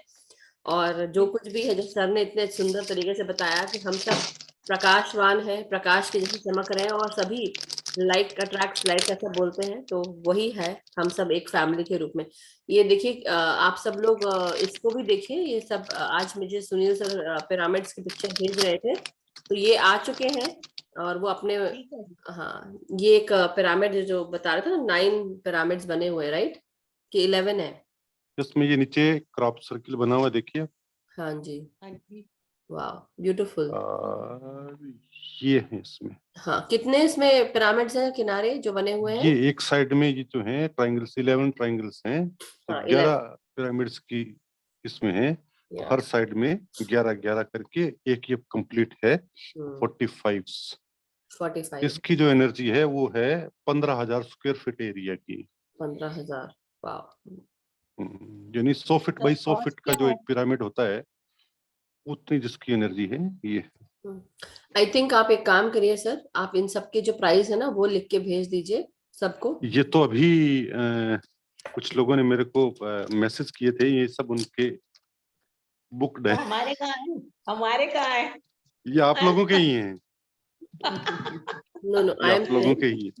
और जो कुछ भी है, जो सर ने इतने सुंदर तरीके से बताया कि हम सब प्रकाशवान है, प्रकाश के जैसे चमक रहे हैं, और सभी लाइक अट्रैक्ट लाइक ऐसा बोलते हैं, तो वही है, हम सब एक फैमिली के रूप में। ये देखिए, आप सब लोग इसको भी देखिए, ये सब आज मुझे सुनील सर पिरामिड्स की पिक्चर भेज रहे थे, तो ये आ चुके हैं, और वो अपने, हाँ, ये एक पिरामिड जो बता रहे थे ना, 9 पिरामिड्स बने हुए, राइट, कि 11 है। इसमें ये नीचे क्रॉप सर्किल बना हुआ देखिए। हाँ जी, हाँ जी, वाह, ब्यूटीफुल। ये है इसमें। हाँ, कितने इसमें पिरामिड्स हैं किनारे जो बने हुए ये हैं? एक साइड में ये जो है ट्राइंगल्स, 11 ट्राइंगल्स हैं, तो हाँ, 11 पिरामिड्स की इसमें है। तो या हर साइड में 11-11 करके एक ये कंप्लीट है, 45। 45, इसकी जो एनर्जी है वो है 15,000 स्क्वायर फीट एरिया की। 15,000, वाह। यानी 100 फीट तो बाई 100 कॉस्ट फीट का क्या जो है? एक पिरामिड होता है, उतनी जिसकी एनर्जी है ये। आई थिंक आप एक काम करिए सर, आप इन सबके जो प्राइस है ना वो लिख के भेज दीजिए सबको। ये तो अभी कुछ लोगों ने मेरे को मैसेज किए थे, ये सब उनके बुक्ड है। हमारे कहाँ है, हमारे कहाँ है? ये आप लोगों के ही हैं। नो नो, ये आई एम आप लोगों के ही है।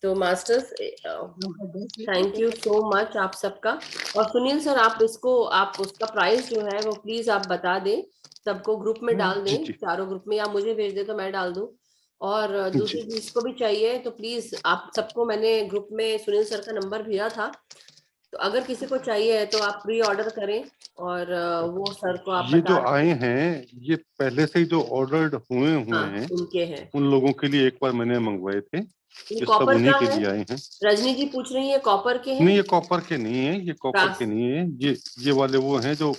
तो masters thank you so much आप सबका। और सुनील सर, आप उसका प्राइस जो है वो प्लीज आप बता दें, सबको ग्रुप में डाल दें, चारों ग्रुप में, या मुझे भेज दे तो मैं डाल दूं। और दूसरी जिसको भी चाहिए तो प्लीज आप सबको, मैंने ग्रुप में सुनील सर का नंबर भेजा था, तो अगर किसी को चाहिए तो आप प्री ऑर्डर करें और वो सर को आप ये बता जो आए हैं ये पहले से ही जो ऑर्डर्ड हुए हैं उनके हैं, उन लोगों के लिए एक बार मैंने मंगवाए थे, ये सब कॉपर उन्हीं का के है। लिए आए हैं। रजनी जी पूछ रही है कॉपर के हैं? नहीं, ये कॉपर के नहीं है, ये कॉपर के नहीं है, ये वाले वो हैं जो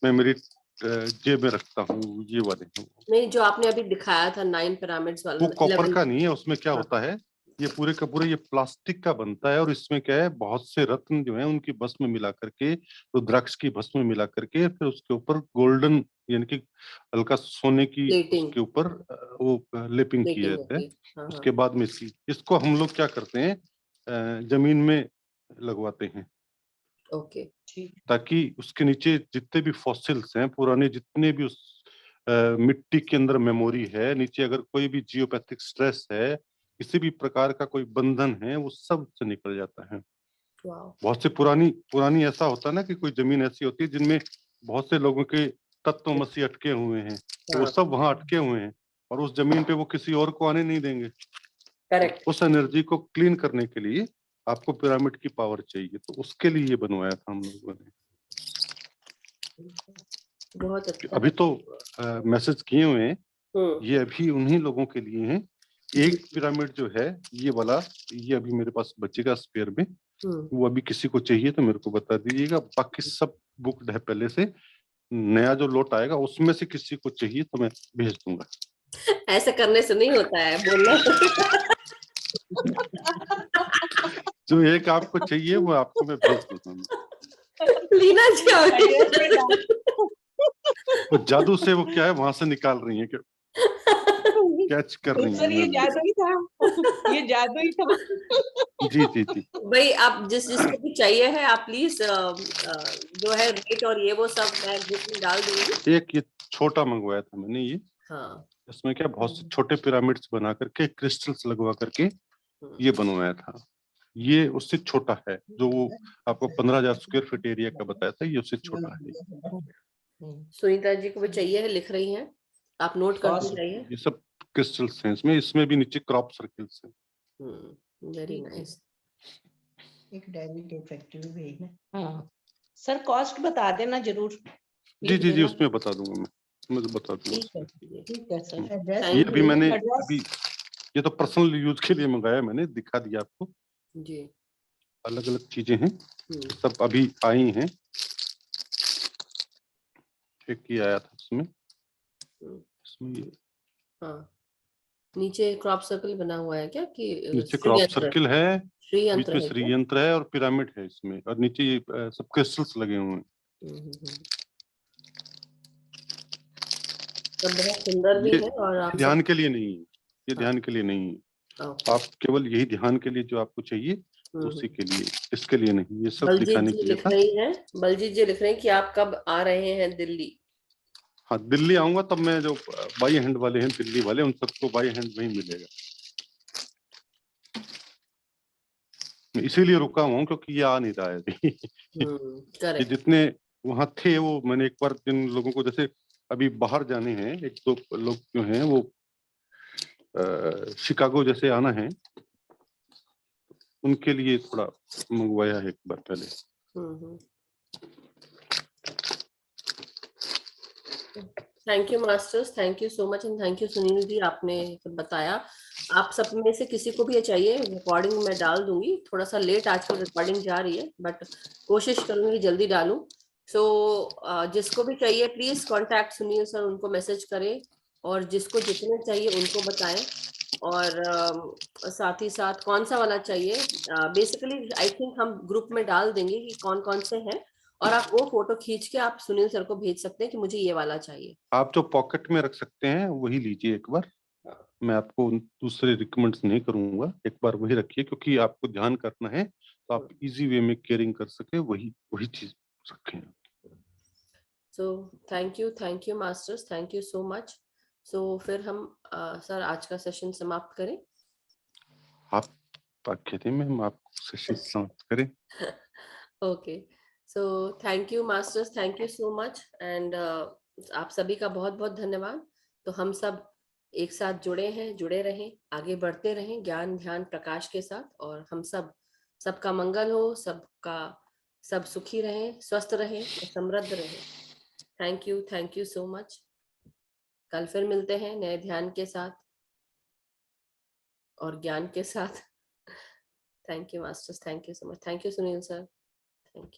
मैं मेरी जेब में रखता हूँ, ये वाले हैं। नहीं, जो आपने अभी दिखाया था 9 पिरामिड्स वाला, वो कॉपर का नहीं है। उसमें क्या होता है, ये पूरे का पूरे ये प्लास्टिक का बनता है और इसमें क्या है, बहुत से रत्न जो है उनकी भस्म में मिला करके, रुद्राक्ष की भस्म में मिला करके, फिर उसके ऊपर गोल्डन यानी कि हल्का सोने की उसके ऊपर वो लेपिंग की जाती है। उसके बाद में इसको हम लोग क्या करते हैं, जमीन में लगवाते हैं। ओके, ताकि उसके नीचे जितने भी फॉसिल्स हैं, पुराने जितने भी उस मिट्टी के अंदर मेमोरी है, नीचे अगर कोई भी जियोपैथिक स्ट्रेस है, किसी भी प्रकार का कोई बंधन है, वो सब से निकल जाता है। बहुत से पुरानी ऐसा होता है ना कि कोई जमीन ऐसी होती है जिनमें बहुत से लोगों के तत्वमसी अटके हुए हैं, तो वो सब वहां अटके हुए हैं और उस जमीन पे वो किसी और को आने नहीं देंगे। करेक्ट। उस एनर्जी को क्लीन करने के लिए आपको पिरामिड की पावर चाहिए, तो उसके लिए ये बनवाया था हम लोगों ने। बहुत अच्छा। अभी तो मैसेज किए हुए हैं, ये अभी उन्हीं लोगों के लिए हैं। एक पिरामिड जो है ये वाला, ये अभी मेरे पास बचेगा स्पेयर में, वो अभी किसी को चाहिए तो मेरे को बता दीजिएगा। बाकी सब बुक्ड है पहले से, नया जो लोट आएगा उसमें से किसी को चाहिए तो मैं भेज दूंगा। ऐसा करने से नहीं होता है, बोलना। जो एक आपको चाहिए वो आपको मैं भेज दूंगा। लीना जी वो जादू से वो क्या है वहां से निकाल रही है, कैच कर रही है। ये जादू ही था, ये जादू ही था। जी जी जी भाई, आप जिसको भी चाहिए है आप प्लीज जो है रेट और ये वो सब मैं ग्रुप में डाल दूंगी। एक ये छोटा मंगवाया था मैंने, ये इसमें क्या बहुत से छोटे पिरामिड्स बना करके क्रिस्टल्स लगवा करके ये बनवाया था। ये उससे छोटा है, जो वो आपको 15,000 स्क्वायर फीट एरिया का बताया था, ये उससे छोटा है। सुनीता जी को भी चाहिए है, लिख रही हैं, आप नोट करते जाइए। ये सब क्रिस्टल्स हैं इसमें भी नीचे क्रॉप सर्कल्स हैं। Very nice. एक डायरी के फैक्ट्री भेजना। हाँ सर, कॉस्ट बता देना जरूर। जी जी जी उसमें बता दूंगा मैं तो बता दूंगा। ठीक है सर। ये अभी मैंने अभी ये तो पर्सनल यूज के लिए मंगाया, मैंने दिखा दिया आपको जी। अलग अलग चीजें हैं, सब अभी आई हैं। एक ही आया था इसमें ये नीचे क्रॉप सर्कल बना हुआ है क्या? कि नीचे क्रॉप सर्कल है, बीच में है श्री यंत्र है और पिरामिड है इसमें, और नीचे ये सब क्रिस्टल्स लगे हुए हैं। तो बहुत सुंदर भी है। और आप ध्यान के लिए नहीं है, ये ध्यान के लिए नहीं है, आप केवल यही ध्यान के लिए जो आपको चाहिए उसी के लिए, इसके लिए नहीं, ये सब दिखाने के लिए था। बलजीत जी लिख रहे हैं कि आप कब आ रहे हैं दिल्ली? हाँ दिल्ली आऊंगा तब मैं जो बाई हैंड वाले हैं दिल्ली वाले, उन सबको बाई हैंड में ही मिलेगा। इसीलिए रुका हुआ हूँ क्योंकि ये आ नहीं रहा है अभी। ये जितने वहां थे वो मैंने एक बार जिन लोगों को, जैसे अभी बाहर जाने हैं एक दो लोग जो हैं वो शिकागो जैसे आना है, उनके लिए थोड़ा मंगवाया है एक बार पहले। Thank you masters, thank you so much and thank you Sunil ji, आपने बताया। आप सब में से किसी को भी चाहिए रिकॉर्डिंग मैं डाल दूंगी, थोड़ा सा लेट आजकल रिकॉर्डिंग जा रही है बट कोशिश करूंगी जल्दी डालूं। सो जिसको भी चाहिए प्लीज कांटेक्ट सुनील सर, उनको मैसेज करें और जिसको जितने चाहिए उनको बताएं। और साथ ही साथ कौन सा वाला चाहिए बेसिकली आई थिंक हम ग्रुप में डाल देंगे कि कौन कौन से हैं, और आप वो फोटो खींच के आप सुनील सर को भेज सकते हैं कि मुझे ये वाला चाहिए। आप जो पॉकेट में रख सकते हैं वही लीजिए एक बार, मैं आपको दूसरे रिकमेंड्स नहीं करूंगा, एक बार वही रखिए, क्योंकि आपको ध्यान करना है तो आप इजी वे में केयरिंग कर सके, वही वही चीज रखें। So thank you masters, thank you so much. So फिर हम सर आज का सेशन समाप्त करें। आप कहते हैं हम आपको सेशन समाप्त करें। Okay, so thank you masters, thank you so much and आप सभी का बहुत बहुत धन्यवाद। तो हम सब एक साथ जुड़े हैं, जुड़े रहें, आगे बढ़ते रहें ज्ञान ध्यान प्रकाश के साथ, और हम सबका मंगल हो, सब सुखी रहें, स्वस्थ रहें, समृद्ध रहें। Thank you so much. कल फिर मिलते हैं नए ध्यान के साथ और ज्ञान के साथ। Thank you masters, thank you so much, thank you Sunil sir.